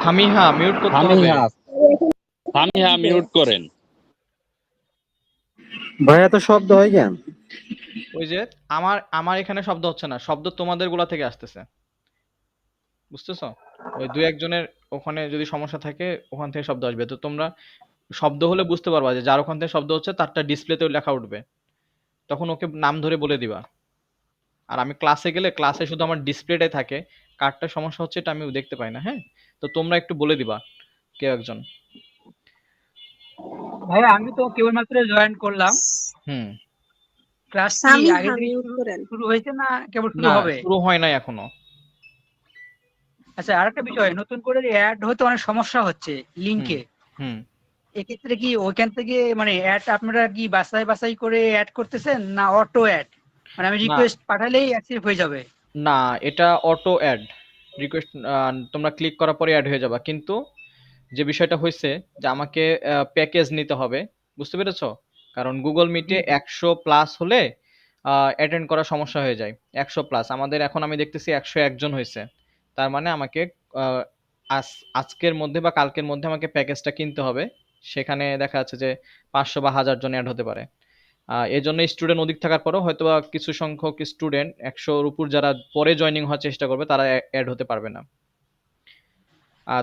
Samiha mute করতে হবে। Samiha Samiha mute করেন। ভাইয়া তো শব্দ হয় কেন? ওই যে আমার আমার এখানে শব্দ হচ্ছে না, শব্দ তোমাদের গুলা থেকে আসতেছে, বুঝতেছো? ওই দুই একজনের ওখানে যদি সমস্যা থাকে ওখান থেকে শব্দ আসবে। তো তোমরা শব্দ হলে বুঝতে পারবা যে যার ওখান থেকে শব্দ হচ্ছে তারটা ডিসপ্লেতেও লেখা উঠবে, তখন ওকে নাম ধরে বলে দিবা। আর আমি ক্লাসে গেলে ক্লাসে শুধু আমার ডিসপ্লেটাই থাকে, কারটা সমস্যা হচ্ছে এটা আমি দেখতে পাই না। হ্যাঁ, তো তোমরা একটু বলে দিবা কেউ একজন। ভাইয়া আমি তো কেবলমাত্র জয়েন করলাম। হুম। ক্লাস কি আগে সামিহা থেকে মিউট শুরু করেন। শুরু হয়েছে না কেবল শুরু না, হবে? শুরু হয় নাই এখনো। আচ্ছা, আরেকটা বিষয়, নতুন করে অ্যাড হতে অনেক সমস্যা হচ্ছে হুম লিংকে। হুম এক্ষেত্রে কি ওইখান থেকে মানে অ্যাড আপনারা কি বাছাই বাছাই করে অ্যাড করতেছেন না অটো অ্যাড? মানে আমি না রিকোয়েস্ট পাঠালেই অ্যাক্সেপ্ট হয়ে যাবে? না, এটা অটো অ্যাড। রিকোয়েস্ট তোমরা ক্লিক করার পরে অ্যাড হয়ে যাবা, কিন্তু যে বিষয়টা হয়েছে যে আমাকে প্যাকেজ নিতে হবে, বুঝতে পেরেছো? কারণ গুগল জি মিটে জি। 100+ হলে অ্যাটেন্ড করা সমস্যা হয়ে যায়। 100+, আমাদের এখন আমি দেখতেছি 101 জন হয়েছে। তার মানে আমাকে আহ, আজকের মধ্যে বা কালকের মধ্যে আমাকে প্যাকেজটা কিনতে হবে। সেখানে দেখা যাচ্ছে যে 500 বা 1000 জন অ্যাড হতে পারে। এই জন্য স্টুডেন্ট অধিক থাকার পরেও হয়তো বা কিছু সংখ্যক স্টুডেন্ট 100-র উপর যারা পরে জয়েনিং হওয়ার চেষ্টা করবে তারা অ্যাড হতে পারবে না।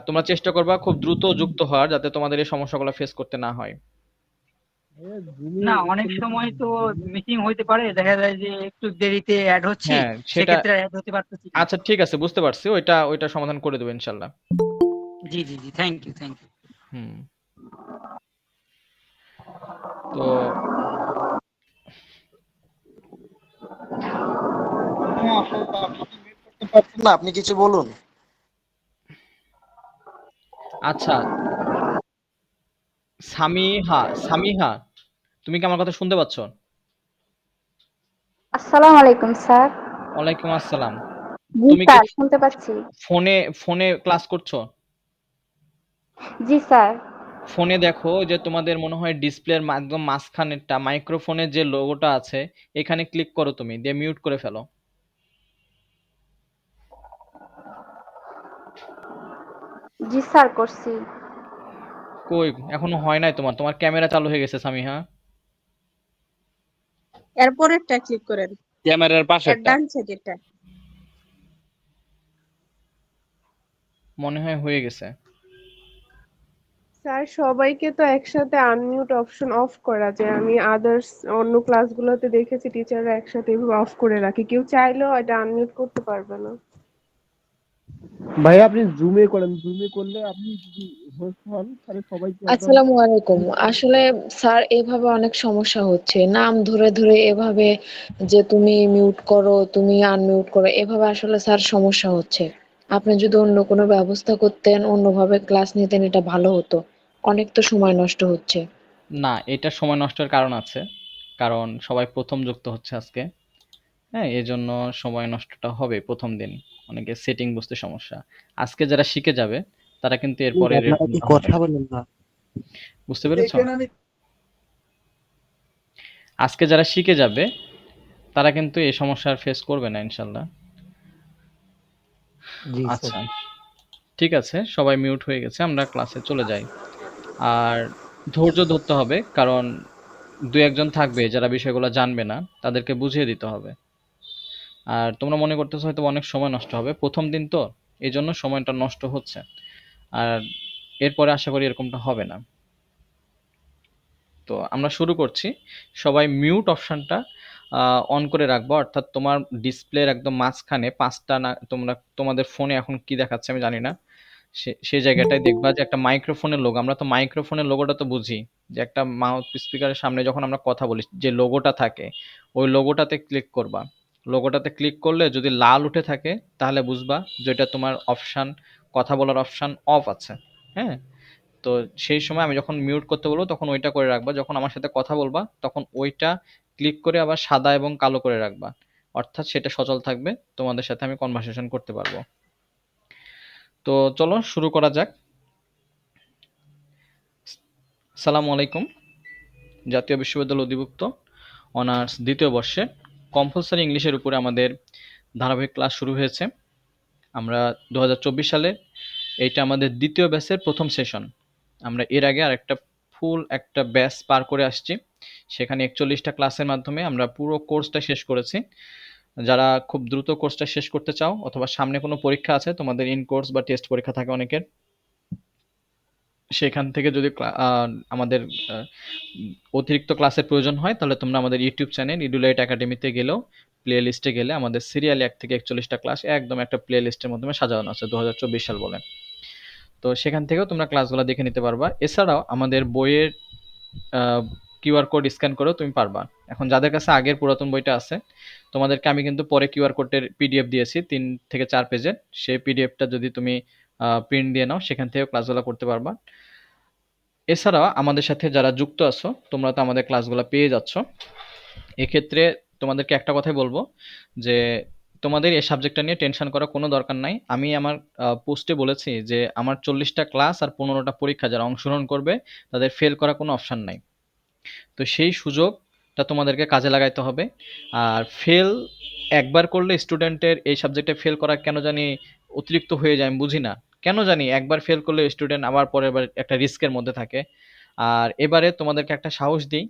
তোমরা চেষ্টা করবা খুব দ্রুত যুক্ত হওয়ার, যাতে তোমাদের এই সমস্যাগুলো ফেস করতে না হয়। ভাইয়া জুমে না, অনেক করলে কি সময় তো জুমে? মিটিং হইতে পারে, দেখা যায় যে একটু দেরিতে অ্যাড হচ্ছি, হ্যাঁ, সেটা সেক্ষেত্রে অ্যাড হতে পারতেছি না। আচ্ছা, ঠিক আছে, বুঝতে পারছি। ওইটা ওইটা সমাধান করে দেবো ইনশাল্লাহ। জি জি জি, থ্যাংক ইউ থ্যাংক ইউ। হুম। তো পারছেন না, আপনি কিছু বলুন। আচ্ছা, সামিহা সামিহা, তুমি কি আমার কথা শুনতে পাচ্ছ? আসসালামু আলাইকুম স্যার। ওয়ালাইকুম আসসালাম। জি তুমি কি স্যার, শুনতে পাচ্ছি। ফোনে ফোনে ক্লাস করছো? জি স্যার। ফোনে দেখো যে তোমাদের মনে হয় ডিসপ্লের একদম মাঝখানেরটা মাইক্রোফোনের যে লোগোটা আছে, এখানে ক্লিক করো, তুমি দিয়ে মিউট করে ফেলো। জি স্যার, করছি। কই, এখনো হয় নাই তোমার? তোমার ক্যামেরা চালু হয়ে গেছে সামিহা। এরপরেরটা ক্লিক করেন। ক্যামেরার এর পাশেরটা। ডান সাইডেরটা। মনে হয় হয়ে গেছে। স্যার সবাইকে তো একসাথে আনমিউট অপশন অফ করা যায়। আমি আদার্স অন্য ক্লাসগুলোতে দেখেছি টিচাররা একসাথে এভাবে অফ করে রাখে, কেউ চাইলেও এটা আনমিউট করতে পারবে না। ভাই আপনি জুমে করেন, জুমে করলে আপনি যদি হোস্ট হন তাহলে সবাইকে একদম আসসালামু আলাইকুম। আসলে স্যার এভাবে অনেক সমস্যা হচ্ছে। নাম ধরে ধরে এভাবে যে তুমি মিউট করো, তুমি আনমিউট করো, এভাবে আসলে স্যার সমস্যা হচ্ছে। আপনি যদি অন্য কোনো ব্যবস্থা করতেন, অন্যভাবে ক্লাস নিতেন, এটা ভালো হতো। অনেক তো সময় নষ্ট হচ্ছে। না, এটা সময় নষ্টের কারণ আছে। কারণ সবাই প্রথম যুক্ত হচ্ছে আজকে। হ্যাঁ, এজন্য সময় নষ্টটা হবে প্রথম দিন। অনেকে সেটিং বুঝতে সমস্যা। আজকে যারা শিখে যাবে তারা কিন্তু এরপরে আপনারা কি এরকমটা হবে কথা না। বলেন না? বুঝতে পেরেছো? আজকে যারা শিখে যাবে তারা কিন্তু এই সমস্যার ফেস করবে না ইনশাল্লাহ। জি স্যার। আচ্ছা, ঠিক আছে, সবাই মিউট হয়ে গেছে, আমরা ক্লাসে চলে যাই। আর ধৈর্য ধরতে হবে, কারণ দু একজন থাকবে যারা বিষয়গুলো জানবে না, তাদেরকে বুঝিয়ে দিতে হবে। আর তোমরা মনে করতেছো হয়তো অনেক সময় নষ্ট হবে, প্রথম দিন তো, এই জন্য সময়টা নষ্ট হচ্ছে। আর এরপরে আশা করি এরকমটা হবে না। তো আমরা শুরু করছি। সবাই মিউট অপশনটা অন করে রাখবো, অর্থাৎ তোমার ডিসপ্লের একদম মাঝখানে পাঁচটা, না তোমরা তোমাদের ফোনে এখন কি দেখাচ্ছে আমি জানি না, সেই জায়গাটায় দেখবা যে একটা মাইক্রোফোনের লোগো। আমরা তো মাইক্রোফোনের লোগোটা তো বুঝি, যে একটা মাউথ স্পিকারের সামনে যখন আমরা কথা বলি যে লোগোটা থাকে, ওই লোগোটাতে ক্লিক করবা। লোগোটাতে ক্লিক করলে যদি লাল উঠে থাকে তাহলে বুঝবা যে এটা তোমার অপশন, কথা বলার অপশন অফ আছে। হ্যাঁ, তো সেই সময় আমি যখন মিউট করতে বলবো তখন ওইটা করে রাখবা, যখন আমার সাথে কথা বলবা তখন ওইটা ক্লিক করে আবার সাদা এবং কালো করে রাখবা, অর্থাৎ সেটা সচল থাকবে, তোমাদের সাথে আমি কনভারসেশন করতে পারবো। তো চলো শুরু করা যাক। সালামু আলাইকুম। জাতীয় বিশ্ববিদ্যালয় অধিভুক্ত অনার্স দ্বিতীয় বর্ষে কম্পালসারি ইংলিশের উপরে আমাদের ধারাবাহিক ক্লাস শুরু হয়েছে। আমরা 2024 সালে এইটা আমাদের দ্বিতীয় ব্যাচের প্রথম সেশন। আমরা এর আগে আরেকটা ফুল একটা ব্যাচ পার করে আসছি, সেখানে 41টা ক্লাসের মাধ্যমে আমরা পুরো কোর্সটা শেষ করেছি। যারা খুব দ্রুত কোর্সটা শেষ করতে চাও অথবা সামনে কোনো পরীক্ষা আছে, তোমাদের ইন কোর্স বা টেস্ট পরীক্ষা থাকে অনেকের, সেখান থেকে যদি আমাদের অতিরিক্ত ক্লাসের প্রয়োজন হয়, তাহলে তোমরা আমাদের ইউটিউব চ্যানেল ইডুলাইট একাডেমিতে গেলেও প্লে লিস্টে গেলে আমাদের সিরিয়াল 1 থেকে 41টা ক্লাস একদম একটা প্লে লিস্টের মাধ্যমে সাজানো আছে 2024 সাল বলে। তো সেখান থেকেও তোমরা ক্লাসগুলো দেখে নিতে পারবা। এছাড়াও আমাদের বইয়ের কিউআর কোড স্ক্যান করেও তুমি পারবা। এখন যাদের কাছে আগের পুরাতন বইটা আছে, তোমাদেরকে আমি কিন্তু পরে কিউআর কোডের পিডিএফ দিয়েছি 3 থেকে 4 পেজের। সেই পিডিএফটা যদি তুমি প্রিন্ট দিয়ে নাও, সেখান থেকেও ক্লাসগুলো করতে পারবা। এছাড়াও আমাদের সাথে যারা যুক্ত আছো, তোমরা তো আমাদের ক্লাসগুলো পেয়ে যাচ্ছ। এক্ষেত্রে তোমাদেরকে একটা কথাই বলবো যে তোমাদের এই সাবজেক্টটা নিয়ে টেনশন করার কোনো দরকার নাই। আমি আমার পোস্টে বলেছি যে আমার 40টা ক্লাস আর 15টা পরীক্ষা যারা অংশগ্রহণ করবে তাদের ফেল করার কোনো অপশন নাই। তো সেই সুযোগটা তোমাদেরকে কাজে লাগাইতে হবে। আর ফেল একবার করলে স্টুডেন্টের এই সাবজেক্টে ফেল করা কেন জানি অতিরিক্ত হয়ে যায়, আমি বুঝি না কেন জানি। একবার ফেল করলে স্টুডেন্ট আবার পরের বার একটা রিস্কের মধ্যে থাকে। আর এবারে তোমাদেরকে একটা সাহস দিই,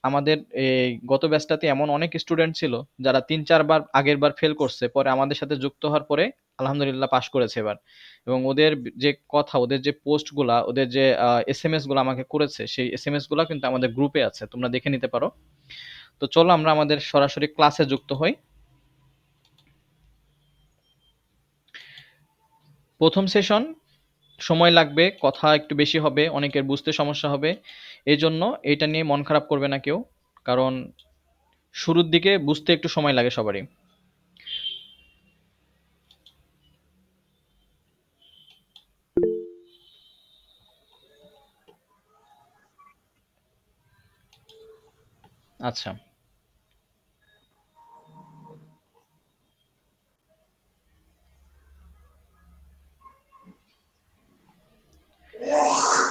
আমাদের এই গত ব্যাচটাতে এমন অনেক স্টুডেন্ট ছিল যারা 3-4 বার আগের বার ফেল করছে, পরে আমাদের সাথে যুক্ত হওয়ার পরে আলহামদুলিল্লাহ পাশ করেছে এবার। এবং ওদের যে কথা, ওদের যে পোস্টগুলা, ওদের যে এসএমএস গুলো আমাকে করেছে, সেই এসএমএস গুলা কিন্তু আমাদের গ্রুপে আছে, তোমরা দেখে নিতে পারো। তো চলো আমরা আমাদের সরাসরি ক্লাসে যুক্ত হই। প্রথম সেশন সময় লাগবে, কথা একটু বেশি হবে, অনেকের বুঝতে সমস্যা হবে। এই জন্য এটা নিয়ে মন খারাপ করবে না কেউ, কারণ শুরুর দিকে বুঝতে একটু সময় লাগে সবারই। আচ্ছা,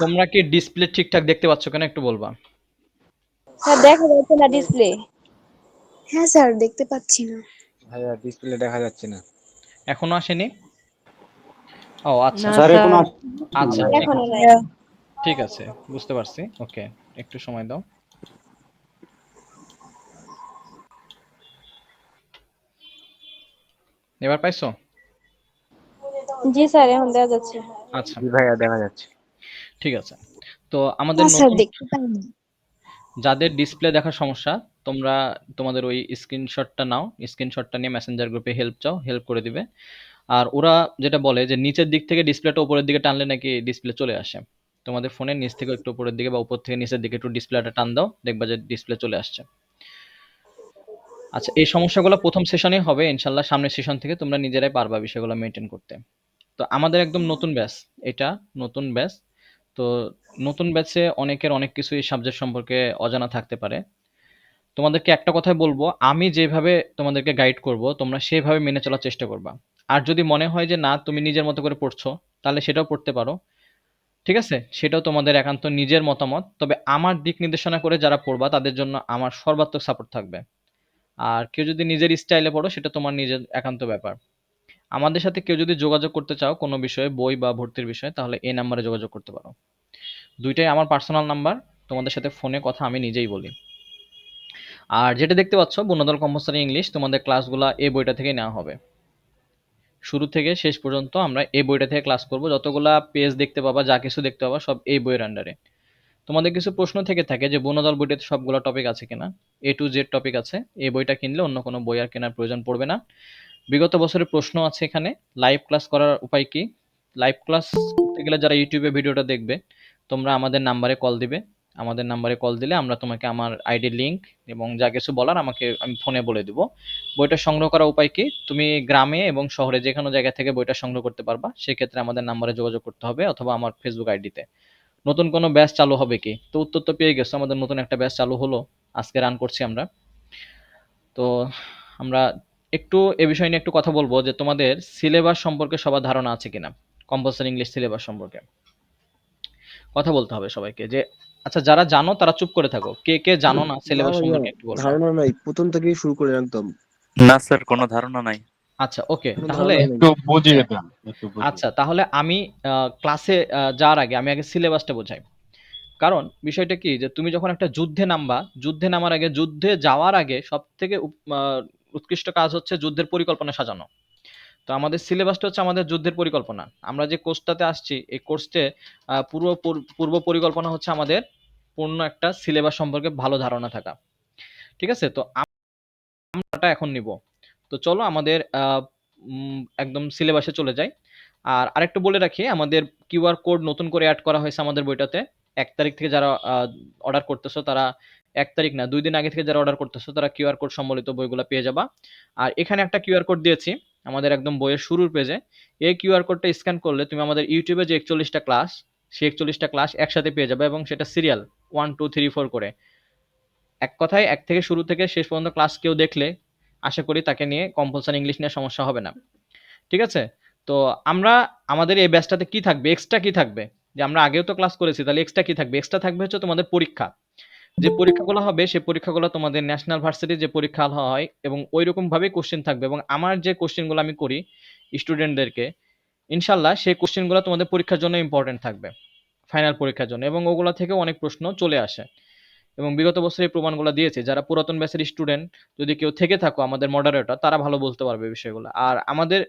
তোমরা কি ডিসপ্লে ঠিকঠাক দেখতে পাচ্ছ কিনা একটু বলবা? স্যার দেখা যাচ্ছে না ডিসপ্লে। হ্যাঁ স্যার দেখতে পাচ্ছি না। ভাইয়া ডিসপ্লে দেখা যাচ্ছে না। এখনো আসেনি? ও আচ্ছা স্যার এখন আচ্ছা, ঠিক এখনো আছে, নাই। ঠিক আছে, বুঝতে পারছি। ওকে, একটু সময় দাও। এবার পাইছো? জি স্যার এখন দেখা যাচ্ছে। আচ্ছা, জি ভাইয়া দেখা যাচ্ছে। ঠিক আছে। তো আমাদের না স্যার নতুন দেখতে পাইনি। যাদের ডিসপ্লে দেখার সমস্যা, তোমরা তোমাদের ওই স্ক্রিনশটটা নাও, স্ক্রিনশটটা নিয়ে মেসেঞ্জার গ্রুপে হেল্প চাও, হেল্প করে দিবে। আর ওরা যেটা বলে যে নিচের দিক থেকে ডিসপ্লেটা উপরের দিকে টানলে নাকি ডিসপ্লে চলে আসে। তোমাদের ফোনের নিচ থেকে একটু উপরের দিকে বা উপর থেকে নিচের দিকে একটু ডিসপ্লেটা টান দাও, দেখবা যে ডিসপ্লে চলে আসছে। আচ্ছা, এই সমস্যাগুলো প্রথম সেশনে হবে ইনশাল্লাহ, সামনের সেশন থেকে তোমরা নিজেরাই পারবা বিষয়গুলো মেনটেন করতে। তো আমাদের একদম নতুন ব্যাচ, এটা নতুন ব্যাচ। তো নতুন ব্যাচে অনেকের অনেক কিছু এই সাবজেক্ট সম্পর্কে অজানা থাকতে পারে। তোমাদেরকে একটা কথাই বলবো, আমি যেভাবে তোমাদেরকে গাইড করব তোমরা সেভাবে মেনে চলার চেষ্টা করবা। আর যদি মনে হয় যে না তুমি নিজের মতো করে পড়ছো, তাহলে সেটাও পড়তে পারো, ঠিক আছে? সেটাও তোমাদের একান্ত নিজের মতামত। তবে আমার দিক নির্দেশনা করে যারা পড়বা তাদের জন্য আমার সর্বাত্মক সাপোর্ট থাকবে। আর কেউ যদি নিজের স্টাইলে পড়ো, সেটা তোমার নিজের একান্ত ব্যাপার। আমাদের সাথে কেউ যদি যোগাযোগ করতে চাও কোনো বিষয়ে, বই বা ভর্তির বিষয়ে, তাহলে এই নাম্বারে যোগাযোগ করতে পারো। দুইটাই আমার পার্সোনাল নাম্বার, তোমাদের সাথে ফোনে কথা আমি নিজেই বলি। আর যেটা দেখতে পাচ্ছ বনদল কম্পালসারি ইংলিশ, তোমাদের ক্লাসগুলা এই বইটা থেকেই নেওয়া হবে। শুরু থেকে শেষ পর্যন্ত আমরা এই বইটা থেকে ক্লাস করব। যতগুলা পেজ দেখতে পাবা, যা কিছু দেখতে পাবা, সব এই বইয়ের আন্ডারে। তোমাদের কিছু প্রশ্ন থেকে থাকে যে বনদল বইটাতে সবগুলো টপিক আছে কিনা। A to Z টপিক আছে। এই বইটা কিনলে অন্য কোনো বই আর কেনার প্রয়োজন পড়বে না। বিগত বছরের প্রশ্ন আছে এখানে। লাইভ ক্লাস করার উপায় কি? লাইভ ক্লাস করতে গেলে যারা ইউটিউবে ভিডিওটা দেখবে, তোমরা আমাদের নাম্বারে কল দিবে। আমাদের নাম্বারে কল দিলে আমরা তোমাকে আমার আইডি লিংক এবং যা কিছু বলার আমি ফোনে বলে দিব। বইটা সংগ্রহ করার উপায় কি? তুমি গ্রামে এবং শহরে যেকোনো জায়গা থেকে বইটা সংগ্রহ করতে পারবা। সেক্ষেত্রে আমাদের নাম্বারে যোগাযোগ করতে হবে অথবা আমার ফেসবুক আইডিতে। নতুন কোনো ব্যাচ চালু হবে কি? তো উত্তর তো পেয়ে গেছো, আমাদের নতুন একটা ব্যাচ চালু হলো, আজকে রান করছি আমরা। তো আমরা একটু এ বিষয় নিয়ে একটু কথা বলবো যে তোমাদের সিলেবাস সম্পর্কে সবার ধারণা আছে কিনা, কম্পালসারি ইংলিশ সিলেবাস সম্পর্কে কথা বলতে হবে সবাইকে। যে আচ্ছা, যারা জানো তারা চুপ করে থাকো, কে কে জানো না না সিলেবাস ভাইয়া, সম্পর্কে একটু বলো। ধারণা নাই, প্রথম থেকেই শুরু করে একদম। না স্যার, কোনো ধারণা নাই। আচ্ছা, ওকে। কোনো তাহলে ধারণা নেই। একটু বুঝিয়ে দেন, একটু বুঝিয়ে আচ্ছা, তাহলে আমি ক্লাসে যাওয়ার আগে আমি আগে সিলেবাসটা বোঝাই। কারণ বিষয়টা কি যে তুমি যখন একটা যুদ্ধে নামবা, যুদ্ধে নামার আগে, যুদ্ধে যাওয়ার আগে সবথেকে উৎকৃষ্ট কাজ হচ্ছে যুদ্ধের পরিকল্পনা সাজানো। তো আমাদের সিলেবাসটা হচ্ছে আমাদের যুদ্ধের পরিকল্পনা। আমরা যে কোর্সটাতে আসছি, এই কোর্সে পূর্ব পরিকল্পনা হচ্ছে আমাদের পূর্ণ একটা সিলেবাস সম্পর্কে ভালো ধারণা থাকা। ঠিক আছে? তো আমরা এখন নিব। তো চলো আমাদের একদম সিলেবাসে চলে যাই। আর আরেকটু বলে রাখি, আমাদের কিউআর কোড নতুন করে অ্যাড করা হয়েছে আমাদের বইটাতে। ১ তারিখ থেকে যারা অর্ডার করতেছো তারা, ১ তারিখ না ২ দিন আগে থেকে যারা অর্ডার করতেছো তারা কিউআর কোড সম্বলিত বইগুলা পেয়ে যাবা। আর এখানে একটা কিউআর কোড দিয়েছি আমাদের একদম বইয়ের শুরুর পেজে। এই কিউআর কোডটা স্ক্যান করলে তুমি আমাদের ইউটিউবে যে ৪১টা ক্লাস, সেই ৪১টা ক্লাস একসাথে পেয়ে যাবে এবং সেটা সিরিয়াল ১, ২, ৩, ৪ করে। এক কথায় এক থেকে শুরু থেকে শেষ পর্যন্ত ক্লাস কেউ দেখলে আশা করি তাকে নিয়ে কম্পালসারি ইংলিশ নিয়ে সমস্যা হবে না। ঠিক আছে? তো আমরা আমাদের এই ব্যাচটাতে কি থাকবে, এক্সট্রা কি থাকবে? যে আমরা আগেও তো ক্লাস করেছি, তাহলে এক্সট্রা কি থাকবে? এক্সট্রা থাকবে হচ্ছে তোমাদের পরীক্ষা। যে পরীক্ষাগুলো হবে সেই পরীক্ষাগুলো তোমাদের ন্যাশনাল ভার্সিটির যে পরীক্ষা হয় এবং ঐরকম ভাবেই কোশ্চেন থাকবে এবং আমার যে কোশ্চেনগুলো আমি করি স্টুডেন্টদেরকে, ইনশাআল্লাহ সেই কোশ্চেনগুলো তোমাদের পরীক্ষার জন্য ইম্পর্টেন্ট থাকবে। ফাইনাল পরীক্ষার জন্য, এবং ওগুলা থেকেও অনেক প্রশ্ন চলে আসে। এবং বিগত বছর এই প্রমাণগুলো দিয়েছে। যারা পুরাতন ব্যাচের স্টুডেন্ট যদি কেউ থেকে থাকো আমাদের মডারেটর, তারা ভালো বলতে পারবে এই বিষয়গুলো। আর আমাদের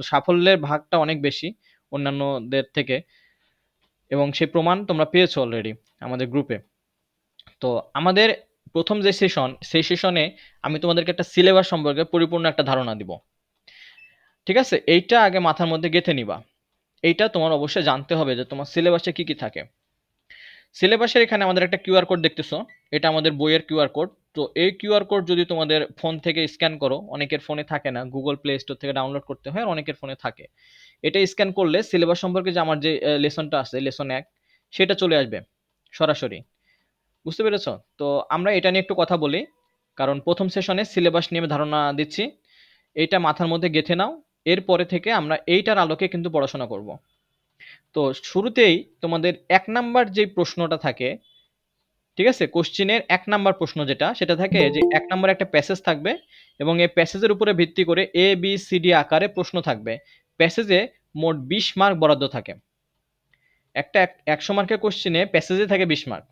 সাফল্যের ভাগটা অনেক বেশি অন্যান্যদের থেকে, এবং সেই প্রমাণ তোমরা পেয়েছো অলরেডি আমাদের গ্রুপে। তো আমাদের প্রথম যে সেশন, সেই সেশনে আমি তোমাদেরকে একটা সিলেবাস সম্পর্কে পরিপূর্ণ একটা ধারণা দিব। ঠিক আছে? এইটা আগে মাথার মধ্যে গেঁথে নিবা। এইটা তোমার অবশ্যই জানতে হবে যে তোমার সিলেবাসে কি কি থাকে। সিলেবাসের এখানে আমাদের একটা কিউআর কোড দেখতেছো, এটা আমাদের বইয়ের কিউআর কোড। তো এই কিউআর কোড যদি তোমাদের ফোন থেকে স্ক্যান করো, অনেকের ফোনে থাকে না, গুগল প্লে স্টোর থেকে ডাউনলোড করতে হয়, আর অনেকের ফোনে থাকে। এটা স্ক্যান করলে সিলেবাস সম্পর্কে যে আমার যে লেসনটা আছে, লেসন ১, সেটা চলে আসবে সরাসরি। বুঝতে পেরেছো? তো আমরা এটা নিয়ে একটু কথা বলি, কারণ প্রথম সেশনে সিলেবাস নিয়ে ধারণা দিচ্ছি। এইটা মাথার মধ্যে গেঁথে নাও, এরপরে থেকে আমরা এইটার আলোকে কিন্তু পড়াশোনা করব। তো শুরুতেই তোমাদের ১ নাম্বার যে প্রশ্নটা থাকে, ঠিক আছে? কোশ্চেনের ১ নাম্বার প্রশ্ন যেটা, সেটা থাকে যে ১ নাম্বারে একটা প্যাসেজ থাকবে এবং এই প্যাসেজের উপরে ভিত্তি করে এ, বি, সি, ডি আকারে প্রশ্ন থাকবে। প্যাসেজে মোট ২০ মার্ক বরাদ্দ থাকে। একটা ১০০ মার্কের কোশ্চেনে প্যাসেজে থাকে ২০ মার্ক।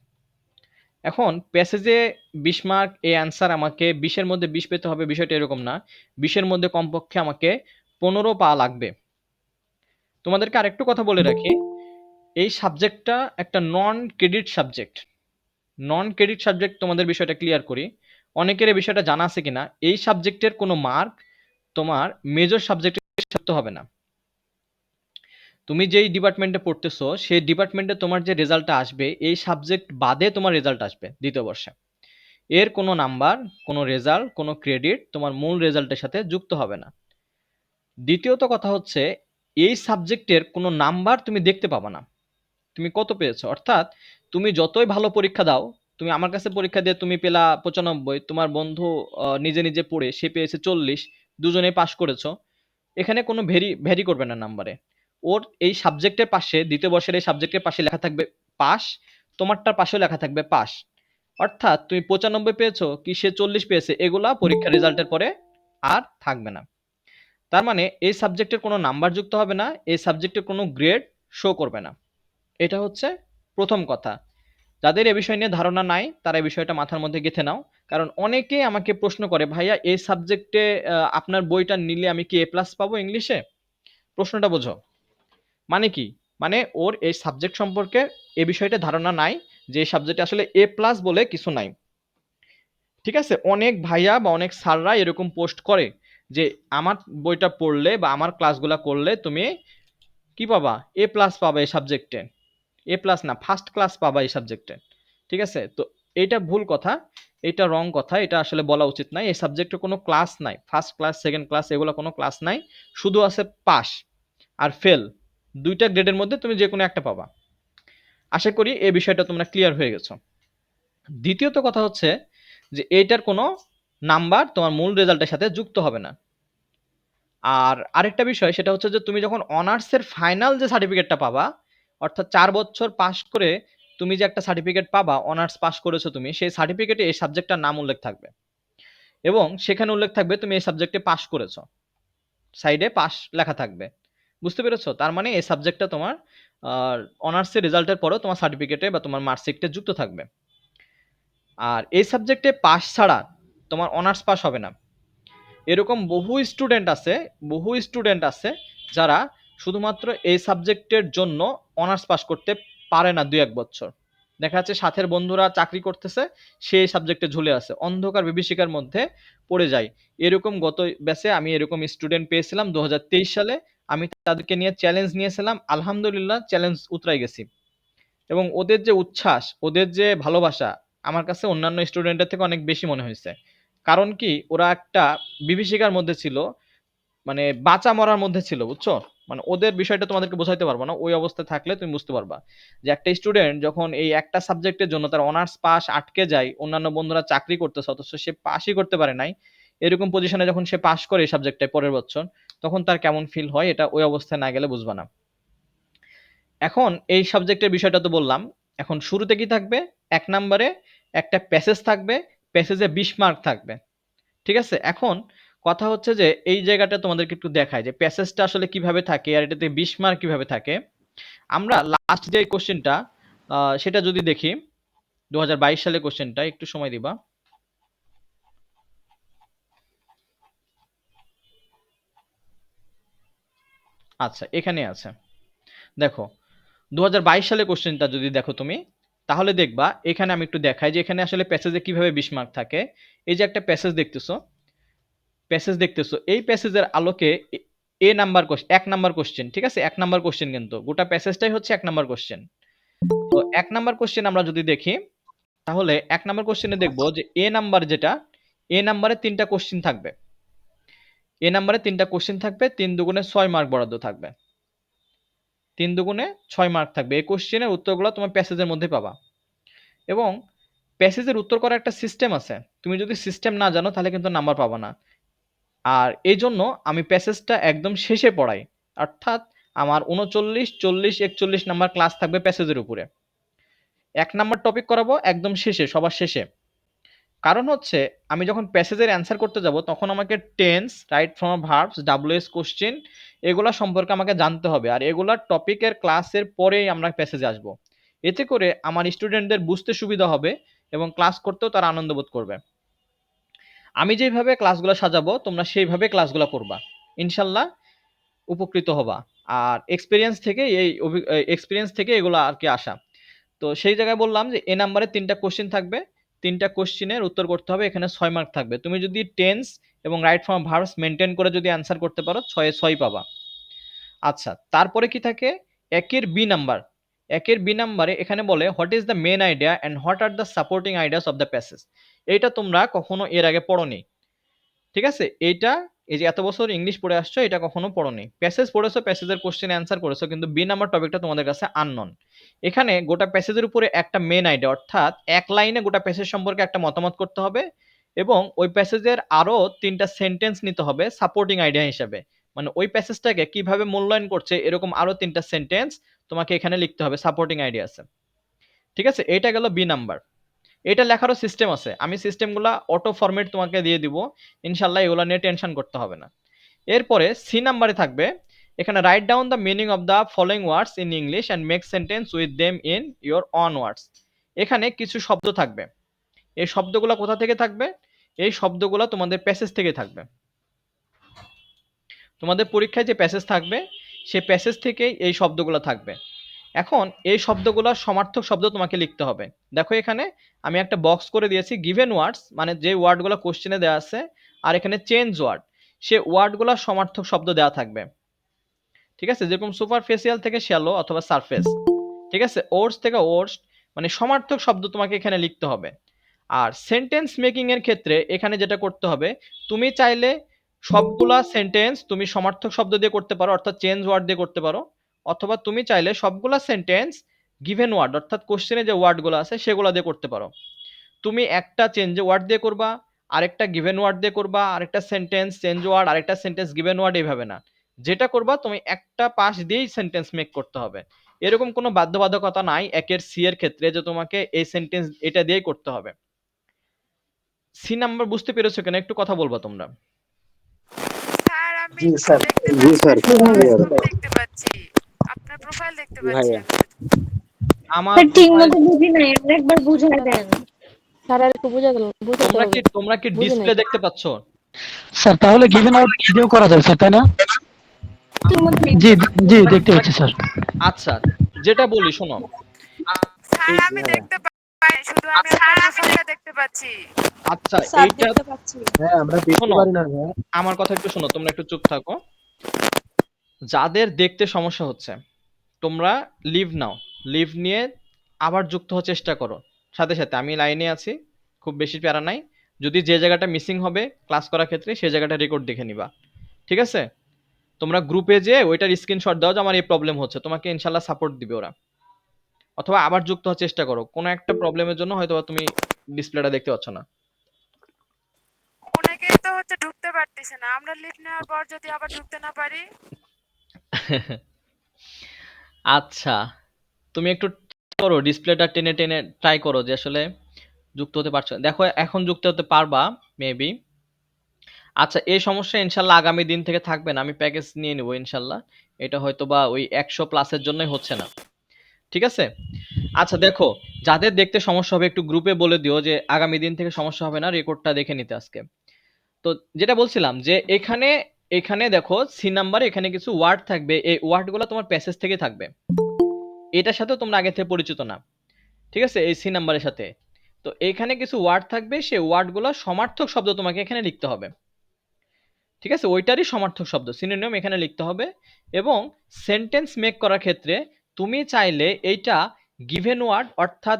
এখন প্যাসেজে ২০ মার্ক, এই অ্যান্সার আমাকে ২০ এর মধ্যে ২০ পেতে হবে বিষয়টা এরকম না। ২০ এর মধ্যে কমপক্ষে আমাকে ১৫ পাওয়া লাগবে। তোমাদেরকে আরেকটু কথা বলে রাখি, এই সাবজেক্টটা একটা non credit subject. Non credit subject তোমাদের বিষয়টা ক্লিয়ার করি। অনেকের এই বিষয়টা জানা আছে কিনা, এই সাবজেক্টের কোনো মার্ক তোমার মেজর সাবজেক্টে থাকতে হবে না। তুমি যেই ডিপার্টমেন্টে পড়তেছো সেই ডিপার্টমেন্টে তোমার যে রেজাল্টটা আসবে, এই সাবজেক্ট বাদে তোমার রেজাল্ট আসবে দ্বিতীয় বর্ষে। এর কোনো নাম্বার, কোনো রেজাল্ট, কোনো ক্রেডিট তোমার মূল রেজাল্টের সাথে যুক্ত হবে না। দ্বিতীয়ত কথা হচ্ছে, এই সাবজেক্টের কোনো নাম্বার তুমি দেখতে পাবা না তুমি কত পেয়েছো। অর্থাৎ তুমি যতই ভালো পরীক্ষা দাও, তুমি আমার কাছে পরীক্ষা দিয়ে তুমি পেলা ৯৫, তোমার বন্ধু নিজে নিজে পড়ে সে পেয়েছে ৪০, দুজনেই পাস করেছো, এখানে কোনো ভ্যারি করবে না নাম্বারে। ওর এই সাবজেক্টের পাশে, দ্বিতীয় বর্ষের এই সাবজেক্টের পাশে লেখা থাকবে পাস, তোমারটার পাশেও লেখা থাকবে পাস। অর্থাৎ তুমি ৯৫ পেয়েছো কি সে ৪০ পেয়েছে, এগুলা পরীক্ষার রেজাল্টের পরে আর থাকবে না। তার মানে এই সাবজেক্টের কোনো নাম্বার যুক্ত হবে না, এই সাবজেক্টের কোনো গ্রেড শো করবে না। এটা হচ্ছে প্রথম কথা। যাদের এ বিষয় নিয়ে ধারণা নাই তারা এই বিষয়টা মাথার মধ্যে গেঁথে নাও। কারণ অনেকেই আমাকে প্রশ্ন করে, ভাইয়া এই সাবজেক্টে আপনার বইটা নিলে আমি কি A+ পাবো ইংলিশে? প্রশ্নটা বোঝো। মানে কি? মানে ওর এই সাবজেক্ট সম্পর্কে এ বিষয়টা ধারণা নাই যে এই সাবজেক্টে আসলে A+ বলে কিছু নাই। ঠিক আছে? অনেক ভাইয়া বা অনেক স্যাররা এরকম পোস্ট করে যে আমার বইটা পড়লে বা আমার ক্লাসগুলা করলে তুমি কি পাবা? A+ পাবা এই সাবজেক্টে। A+ না, ফার্স্ট ক্লাস পাবা এই সাবজেক্টে। ঠিক আছে? তো এইটা ভুল কথা, এটা রং কথা, এটা আসলে বলা উচিত নাই। এই সাবজেক্টে কোনো ক্লাস নাই। ফার্স্ট ক্লাস, সেকেন্ড ক্লাস এগুলো কোনো ক্লাস নাই। শুধু আছে পাস আর ফেল। ২ টা গ্রেডের মধ্যে তুমি যেকোনো একটা পাবা। আশা করি এই বিষয়টা তোমরা ক্লিয়ার হয়ে গেছো। দ্বিতীয়ত কথা হচ্ছে যে এইটার কোনো নাম্বার তোমার মূল রেজাল্টের সাথে যুক্ত হবে না। আর আরেকটা বিষয় সেটা হচ্ছে যে তুমি যখন অনার্সের ফাইনাল যে সার্টিফিকেটটা পাবা, অর্থাৎ ৪ বছর পাস করে তুমি যে একটা সার্টিফিকেট পাবা, অনার্স পাস করেছো তুমি, সেই সার্টিফিকেটে এই সাবজেক্টটার নাম উল্লেখ থাকবে এবং সেখানে উল্লেখ থাকবে তুমি এই সাবজেক্টে পাস করেছো। সাইডে পাস লেখা থাকবে। বুঝতে পেরেছো? তার মানে এই সাবজেক্টটা তোমার অনার্সের রেজাল্টের পরেও তোমার সার্টিফিকেটে বা তোমার মার্কশিটে যুক্ত থাকবে। আর এই সাবজেক্টে পাস ছাড়া তোমার অনার্স পাস হবে না। এরকম বহু স্টুডেন্ট আছে যারা শুধুমাত্র এই সাবজেক্টের জন্য অনার্স পাস করতে পারে না 2-1 বছর। দেখা যাচ্ছে সাথের বন্ধুরা চাকরি করতেছে, সেই সাবজেক্টে ঝুলে আছে, অন্ধকার বিভীষিকার মধ্যে পড়ে যায়। এরকম গত ব্যাচে আমি এরকম স্টুডেন্ট পেয়েছিলাম 2023 সালে। আমি তাদেরকে নিয়ে চ্যালেঞ্জ নিয়েছিলাম, আলহামদুলিল্লাহ চ্যালেঞ্জ উতরাই গেছি। এবং ওদের যে উচ্ছ্বাস, ওদের যে ভালোবাসা আমার কাছে অন্যান্য স্টুডেন্টের থেকে অনেক বেশি মনে হয়েছে। কারণ কি, ওরা একটা বিভীষিকার মধ্যে ছিল, মানে বাঁচা মরার মধ্যে ছিল, বুঝছো? মানে ওদের বিষয়টা তোমাদেরকে বোঝাইতে পারবো না, ওই অবস্থায় থাকলে তুমি বুঝতে পারবা যে একটা স্টুডেন্ট যখন এই একটা সাবজেক্টের জন্য তার অনার্স পাস আটকে যায়, অন্যান্য বন্ধুরা চাকরি করতেছে অথচ সে পাসই করতে পারে নাই, এরকম পজিশনে যখন সে পাস করে এই সাবজেক্টে পরের বছর, তখন তার কেমন ফিল হয় এটা ওই অবস্থায় না গেলে বুঝবা না। এখন এই সাবজেক্টের বিষয়টা তো বললাম। এখন শুরুতে কি থাকবে? 1 নম্বরে একটা প্যাসেজ থাকবে, প্যাসেজে 20 মার্ক থাকবে। ঠিক আছে? এখন কথা হচ্ছে যে এই জায়গাটা তোমাদেরকে একটু দেখায় যে প্যাসেজটা আসলে কিভাবে থাকে আর এটাতে 20 মার্ক কিভাবে থাকে। আমরা লাস্ট যে কোশ্চেনটা সেটা যদি দেখি, 2022 সালে কোশ্চেনটা, একটু সময় দিবা। আচ্ছা, এখানে আছে, দেখো 2022 সালে কোশ্চেনটা যদি দেখো তুমি, তাহলে দেখবা এখানে আমি একটু দেখাই যে এখানে আসলে প্যাসেজে কিভাবে 20 মার্ক থাকে। এই যে একটা প্যাসেজ দেখতেছো, এই প্যাসেজের আলোকে এ নাম্বার কোশ্চেন, 1 নাম্বার কোশ্চেন, ঠিক আছে? 1 নাম্বার কোশ্চেন, কিন্তু গোটা প্যাসেজটাই হচ্ছে 1 নাম্বার কোশ্চেন। তো 1 নাম্বার কোশ্চেন আমরা যদি দেখি, তাহলে 1 নাম্বার কোশ্চেনে দেখবো যে এ নাম্বার যেটা, এ নাম্বারে 3টা কোশ্চেন থাকবে। এ নাম্বারে 3টা কোশ্চেন থাকবে, 3 দুগুণে 6 মার্ক বরাদ্দ থাকবে। 3 দুগুণে 6 মার্ক থাকবে। এই কোশ্চেনের উত্তরগুলো তোমার প্যাসেজের মধ্যে পাবা। এবং প্যাসেজের উত্তর করার একটা সিস্টেম আছে। তুমি যদি সিস্টেম না জানো তাহলে কিন্তু নাম্বার পাবা না। আর এই জন্য আমি প্যাসেজটা একদম শেষে পড়াই। অর্থাৎ আমার 39, 40, 41 নাম্বার ক্লাস থাকবে প্যাসেজের উপরে। 1 নাম্বার টপিক করাবো একদম শেষে, সবার শেষে। কারণ হচ্ছে আমি যখন প্যাসেজের অ্যান্সার করতে যাব তখন আমাকে tense, right form verbs, WS question এগুলা সম্পর্কে আমাকে জানতে হবে। আর এগুলা টপিকের ক্লাসের পরেই আমরা প্যাসেজে আসবো। এতে করে আমার স্টুডেন্টদের বুঝতে সুবিধা হবে এবং ক্লাস করতেও তারা আনন্দ বোধ করবে। আমি যেভাবে ক্লাসগুলো সাজাবো তোমরা সেইভাবে ক্লাসগুলো করবা, ইনশাল্লাহ উপকৃত হবা। আর এক্সপিরিয়েন্স থেকে এগুলো আর কি আসা। তো সেই জায়গায় বললাম যে এ নাম্বারে 3টা কোশ্চেন থাকবে, 3টা কোশ্চেনের উত্তর করতে হবে, এখানে 6 মার্ক থাকবে। তুমি যদি টেন্স এবং রাইট ফর্ম ভার্বস মেনটেন করে যদি অ্যান্সার করতে পারো 6 এ 6 পাবা। আচ্ছা, তারপরে কি থাকে? একের বি নাম্বার। একের বি নাম্বারে এখানে বলে what is the main idea and what are the supporting ideas of the passage. এইটা তোমরা কখনো এর আগে পড়োনি, ঠিক আছে? এইটা, এই যে এত বছর ইংলিশ পড়ে আসছো, এটা কখনো পড়োনি। প্যাসেজ পড়েছো, প্যাসেজের কোশ্চেন অ্যান্সার করেছো, কিন্তু বি নাম্বার টপিকটা তোমাদের কাছে আননোন। এখানে গোটা প্যাসেজের উপরে একটা মেন আইডিয়া, অর্থাৎ এক লাইনে গোটা প্যাসেজ সম্পর্কে একটা মতামত করতে হবে এবং ওই প্যাসেজের আরো 3টা সেন্টেন্স নিতে হবে সাপোর্টিং আইডিয়া হিসেবে। মানে ওই প্যাসেজটাকে কিভাবে মূল্যায়ন করছে এরকম আরো 3টা সেন্টেন্স তোমাকে এখানে লিখতে হবে সাপোর্টিং আইডিয়া আছে। ঠিক আছে? এটা গেল বি নাম্বার। এটা লেখারও সিস্টেম আছে, আমি সিস্টেমগুলো অটো ফরম্যাট তোমাকে দিয়ে দিব, ইনশাল্লাহ এগুলো নিয়ে টেনশন করতে হবে না। এরপরে সি নাম্বারে থাকবে, এখানে write down the meaning of the following words in English and make sentence with them in your own words. এখানে কিছু শব্দ থাকবে, এই শব্দগুলো কোথা থেকে থাকবে? এই শব্দগুলো তোমাদের প্যাসেজ থেকে থাকবে। তোমাদের পরীক্ষায় যে প্যাসেজ থাকবে সেই প্যাসেজ থেকেই এই শব্দগুলো থাকবে। এখন এই সবগুলোর সমার্থক শব্দ তোমাকে লিখতে হবে। দেখো এখানে আমি একটা বক্স করে দিয়েছি, গিভেন ওয়ার্ডস মানে যে ওয়ার্ডগুলো কোশ্চেনে দেওয়া আছে, আর এখানে চেঞ্জ ওয়ার্ড, সে ওয়ার্ডগুলোর সমার্থক শব্দ দেওয়া থাকবে। ঠিক আছে? যেরকম সুপারফেসিয়াল থেকে শ্যালো অথবা সারফেস, ঠিক আছে? ওর্স থেকে ওর্স্ট, মানে সমার্থক শব্দ তোমাকে এখানে লিখতে হবে। আর সেন্টেন্স মেকিং এর ক্ষেত্রে এখানে যেটা করতে হবে, তুমি চাইলে সবগুলা সেন্টেন্স তুমি সমার্থক শব্দ দিয়ে করতে পারো, অর্থাৎ চেঞ্জ ওয়ার্ড দিয়ে করতে পারো, অথবা তুমি চাইলে সবগুলা সেন্টেন্স গিভেন ওয়ার্ড অর্থাৎ কোশ্চেনে যে ওয়ার্ডগুলো আছে সেগুলো দিয়ে করতে পারো। তুমি একটা চেঞ্জ ওয়ার্ড দিয়ে করবা, আরেকটা গিভেন ওয়ার্ড দিয়ে করবা, আরেকটা সেন্টেন্স চেঞ্জ ওয়ার্ড, আরেকটা সেন্টেন্স গিভেন ওয়ার্ড, এইভাবে না। যেটা করবা তুমি একটা পাশ দিয়েই সেন্টেন্স মেক করতে হবে। এরকম কোনো বাধ্যবাধকতা নাই একের সি এর ক্ষেত্রে যে তোমাকে এই সেন্টেন্স এটা দিয়েই করতে হবে। সি নাম্বার বুঝতে পেরেছো কিনা একটু কথা বলবা তোমরা? স্যার জি স্যার। জি স্যার ভাইয়া দেখতে পাচ্ছি আপনার প্রোফাইল দেখতে পাচ্ছি ভাইয়া আমার স্যার ঠিক প্রোফাইল মতো বুঝি নাই আরেকবার বুঝাই দেন স্যার আর একটু বুঝাতে হবে তোমরা কি বুঝি নাই ডিসপ্লে দেখতে পাচ্ছ? স্যার তাহলে গিভেন আউট দিয়েও করা যাবে স্যার, তাই না? ঠিক মতো জি জি দেখতে পাচ্ছি স্যার। আচ্ছা, যেটা বলি শোনো, স্যার এই আমি দেখতে পাই শুধু আমি আপনার প্রোফাইলটা দেখতে পাচ্ছি আচ্ছা স্যার এইটা দেখতে পাচ্ছি হ্যাঁ আমরা দেখতে শোনো, পারি না ভাইয়া। আমার কথা একটু শোনো, তোমরা একটু চুপ থাকো। যাদের দেখতে সমস্যা হচ্ছে তোমরা লিভ নাও, লিভ নিয়ে আবার যুক্ত হওয়ার চেষ্টা করো। সাথে সাথে আমি লাইনে আছি, খুব বেশি প্যারা নাই। যদি যে জায়গাটা মিসিং হবে ক্লাস করার ক্ষেত্রে সেই জায়গাটা রেকর্ড দেখে নিবা, ঠিক আছে? তোমরা গ্রুপে যে ওইটার স্ক্রিনশট দাও যে আমার এই প্রবলেম হচ্ছে, তোমাকে ইনশাল্লাহ সাপোর্ট দিবে ওরা। অথবা আবার যুক্ত হওয়ার চেষ্টা করো, কোনো একটা প্রবলেমের জন্য হয়তো তুমি ডিসপ্লেটা দেখতে পাচ্ছ না। অনেকেই তো হচ্ছে ঢুকতে পারতেছে না আমরা লিভ নেওয়ার পর যদি আবার ঢুকতে না পারি আচ্ছা, তুমি একটু করো, ডিসপ্লেটা টেনে টেনে ট্রাই করো যে আসলে যুক্ত হতে পারছো। দেখো এখন যুক্ত হতে পারবা মেবি। আচ্ছা, এই সমস্যা ইনশাল্লাহ আগামী দিন থেকে থাকবে না, আমি প্যাকেজ নিয়ে নেবো ইনশাল্লাহ। এটা হয়তো বা ওই 100 প্লাসের জন্যই হচ্ছে না, ঠিক আছে? আচ্ছা দেখো, যাদের দেখতে সমস্যা হবে একটু গ্রুপে বলে দিও যে আগামী দিন থেকে সমস্যা হবে না, রেকর্ডটা দেখে নিতে আজকে। তো যেটা বলছিলাম যে এখানে এখানে দেখো সি নাম্বারে এখানে কিছু ওয়ার্ড থাকবে, এই ওয়ার্ডগুলো তোমার প্যাসেজ থেকে থাকবে। এটার সাথে তোমরা আগে থেকে পরিচিত না, ঠিক আছে? এই সি নাম্বারের সাথে তো এইখানে কিছু ওয়ার্ড থাকবে, সেই ওয়ার্ডগুলো সমার্থক শব্দ তোমাকে এখানে লিখতে হবে, ঠিক আছে? ওইটারই সমার্থক শব্দ সিনোনিম এখানে লিখতে হবে। এবং সেন্টেন্স মেক করার ক্ষেত্রে তুমি চাইলে এইটা গিভেন ওয়ার্ড অর্থাৎ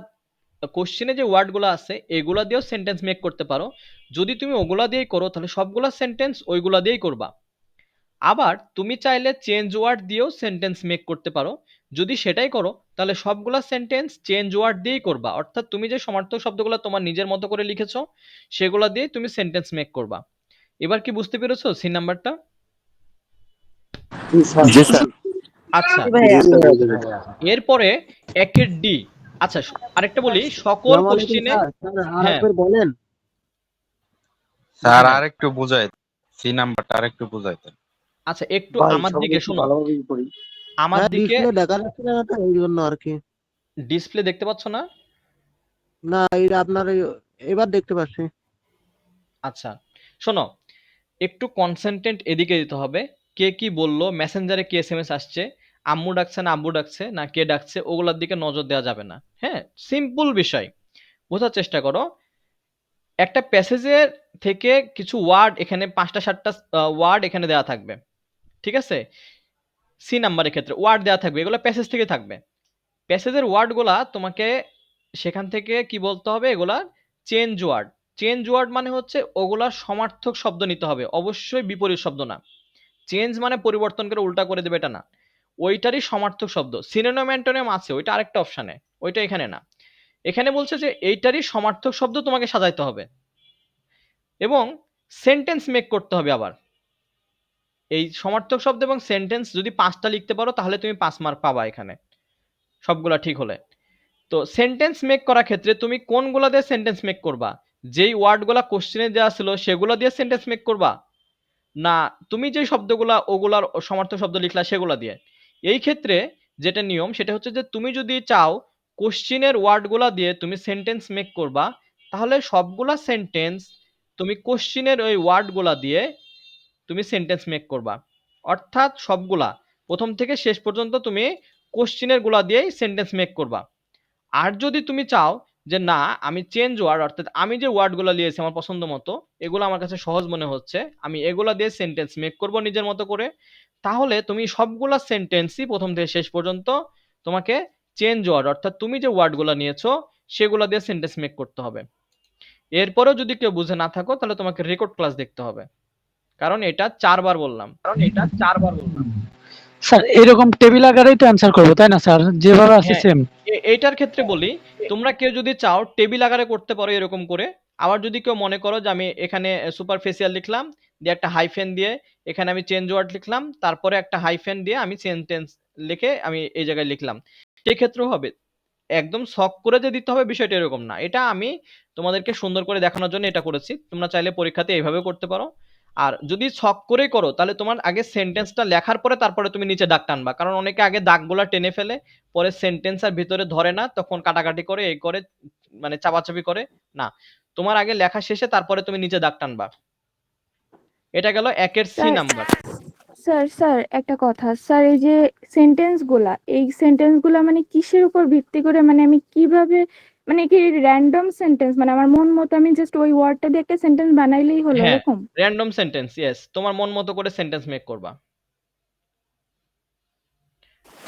কোশ্চেনে যে ওয়ার্ডগুলো আছে এগুলা দিয়েও সেন্টেন্স মেক করতে পারো। যদি তুমি ওগুলা দিয়েই করো তাহলে সবগুলা সেন্টেন্স ওইগুলা দিয়েই করবা। আবার তুমি চাইলে চেঞ্জ ওয়ার্ড দিয়েও সেন্টেন্স মেক করতে পারো। যদি সেটাই করো তাহলে সবগুলা সেন্টেন্স চেঞ্জ ওয়ার্ড দিয়েই করবা, অর্থাৎ তুমি যে সমার্থক শব্দগুলো তোমার নিজের মতো করে লিখেছো সেগুলো দিয়ে তুমি সেন্টেন্স মেক করবা। এবার কি বুঝতে পেরেছো সিন নাম্বারটা? জি স্যার। জি স্যার আচ্ছা, জি স্যার বুঝে গেছি। এরপরে একের ডি। আচ্ছা আরেকটা বলি, সকল আসসালামু আলাইকুম কোশ্চেনে স্যার। স্যার হ্যাঁ আরেকবার বলেন। স্যার হ্যাঁ, আরেকটু বুঝাই, সি নাম্বারটা আরেকটু বুঝাইতেন। আচ্ছা একটু ভাই আমার সবাই দিকে একটু শোনো, ভালোভাবেই করি। আমার হ্যাঁ দিকে। ডিসপ্লে দেখা যাচ্ছে না তো এই জন্য আর কি। ডিসপ্লে দেখতে পাচ্ছ না? না এটা আপনার এবার দেখতে পাচ্ছি। আচ্ছা শোনো, একটু কনসেন্ট্রেট এদিকে দিতে হবে। কে কি বললো, মেসেঞ্জারে কি এসএমএস আসছে, আম্মু ডাকছে না আব্বু ডাকছে না কে ডাকছে, ওগুলোর দিকে নজর দেওয়া যাবে না। হ্যাঁ, সিম্পল বিষয়, বোঝার চেষ্টা করো। একটা প্যাসেজের থেকে কিছু ওয়ার্ড এখানে 5টা 7টা ওয়ার্ড এখানে দেওয়া থাকবে, ঠিক আছে? সি নাম্বারের ক্ষেত্রে ওয়ার্ড দেওয়া থাকবে, এগুলো প্যাসেজ থেকে থাকবে। প্যাসেজের ওয়ার্ডগুলা তোমাকে সেখান থেকে কি বলতে হবে, এগুলা চেঞ্জ ওয়ার্ড। চেঞ্জ ওয়ার্ড মানে হচ্ছে ওগুলার সমার্থক শব্দ নিতে হবে, অবশ্যই বিপরীত শব্দ না। চেঞ্জ মানে পরিবর্তন করে উল্টা করে দেবে এটা না, ওইটারই সমার্থক শব্দ। সিনোনিম অ্যান্টোনিম আছে, ওইটা আরেকটা অপশানে, ওইটা এখানে না। এখানে বলছে যে এইটারই সমার্থক শব্দ তোমাকে সাজাইতে হবে এবং সেন্টেন্স মেক করতে হবে। আবার এই সমার্থক শব্দ এবং সেন্টেন্স যদি 5টা লিখতে পারো তাহলে তুমি 5 মার্ক পাবা এখানে, সবগুলা ঠিক হলে। তো সেন্টেন্স মেক করার ক্ষেত্রে তুমি কোনগুলা দিয়ে সেন্টেন্স মেক করবা? যেই ওয়ার্ডগুলা কোশ্চেনে দেওয়া ছিল সেগুলো দিয়ে সেন্টেন্স মেক করবা, না তুমি যে শব্দগুলা ওগুলার সমার্থক শব্দ লিখলা সেগুলা দিয়ে? এই ক্ষেত্রে যেটা নিয়ম সেটা হচ্ছে যে তুমি যদি চাও কোশ্চেনের ওয়ার্ডগুলা দিয়ে তুমি সেন্টেন্স মেক করবা, তাহলে সবগুলা সেন্টেন্স তুমি কোশ্চেনের ওই ওয়ার্ডগুলা দিয়ে তুমি সেন্টেন্স মেক করবা। অর্থাৎ সবগুলা প্রথম থেকে শেষ পর্যন্ত তুমি কোশ্চেনের গুলা দিয়েই সেন্টেন্স মেক করবা। আর যদি তুমি চাও যে না আমি চেঞ্জ ওয়ার্ড অর্থাৎ আমি যে ওয়ার্ডগুলো নিয়েছি আমার পছন্দ মতো, এগুলো আমার কাছে সহজ মনে হচ্ছে, আমি এগুলা দিয়ে সেন্টেন্স মেক করব নিজের মতো করে, তাহলে তুমি সবগুলা সেন্টেন্সই প্রথম থেকে শেষ পর্যন্ত তোমাকে চেঞ্জ ওয়ার্ড অর্থাৎ তুমি যে ওয়ার্ডগুলো নিয়েছো সেগুলো দিয়ে সেন্টেন্স মেক করতে হবে। এরপরেও যদি কেউ বুঝে না থাকো তাহলে তোমাকে রেকর্ড ক্লাস দেখতে হবে, কারণ এটা 4বার বললাম। স্যার এরকম টেবিল আকারেই তো অ্যান্সার করবো, তাই না স্যার? যেভাবে আছে হ্যাঁ, সেম। এইটার ক্ষেত্রে বলি, তোমরা কেউ যদি চাও টেবিল আকারে করতে পারো এরকম করে। আবার যদি কেউ মনে করো যে আমি এখানে সুপারফিশিয়াল লিখলাম, দিয়ে একটা হাইফেন দিয়ে এখানে আমি চেঞ্জ ওয়ার্ড লিখলাম, তারপরে একটা হাইফেন দিয়ে আমি সেন্টেন্স লিখে আমি এই জায়গায় লিখলাম, সেই ক্ষেত্রেও হবে। একদম শখ করে যে দিতে হবে বিষয়টা এরকম না, এটা আমি তোমাদেরকে সুন্দর করে দেখানোর জন্য এটা করেছি। তোমরা চাইলে পরীক্ষাতে এইভাবে করতে পারো। আর যদি ছক করেই করো তাহলে তোমার আগে সেন্টেন্সটা লেখার পরে তারপরে তুমি নিচে দাগ টানবা, কারণ অনেকে আগে দাগগুলা টেনে ফেলে পরে সেন্টেন্সের ভিতরে ধরে না, তখন কাটাকাটি করে এই করে মানে চাপাচাপি করে। না, তোমার আগে লেখা শেষে তারপরে তুমি নিচে দাগ টানবা। এটা গেল একের C sir number. Sir sir একটা কথা স্যার, এই যে সেন্টেন্স গুলা মানে কিসের উপর ভিত্তি করে, মানে আমি কিভাবে, মানে কি র্যান্ডম সেন্টেন্স, মানে আমার মন মতো আমি জাস্ট ওই ওয়ার্ডটা দিয়ে একটা সেন্টেন্স বানাইলেই হলো হ্যাঁ, এরকম? র্যান্ডম সেন্টেন্স, ইয়েস, তোমার মন মতো করে সেন্টেন্স মেক করবা,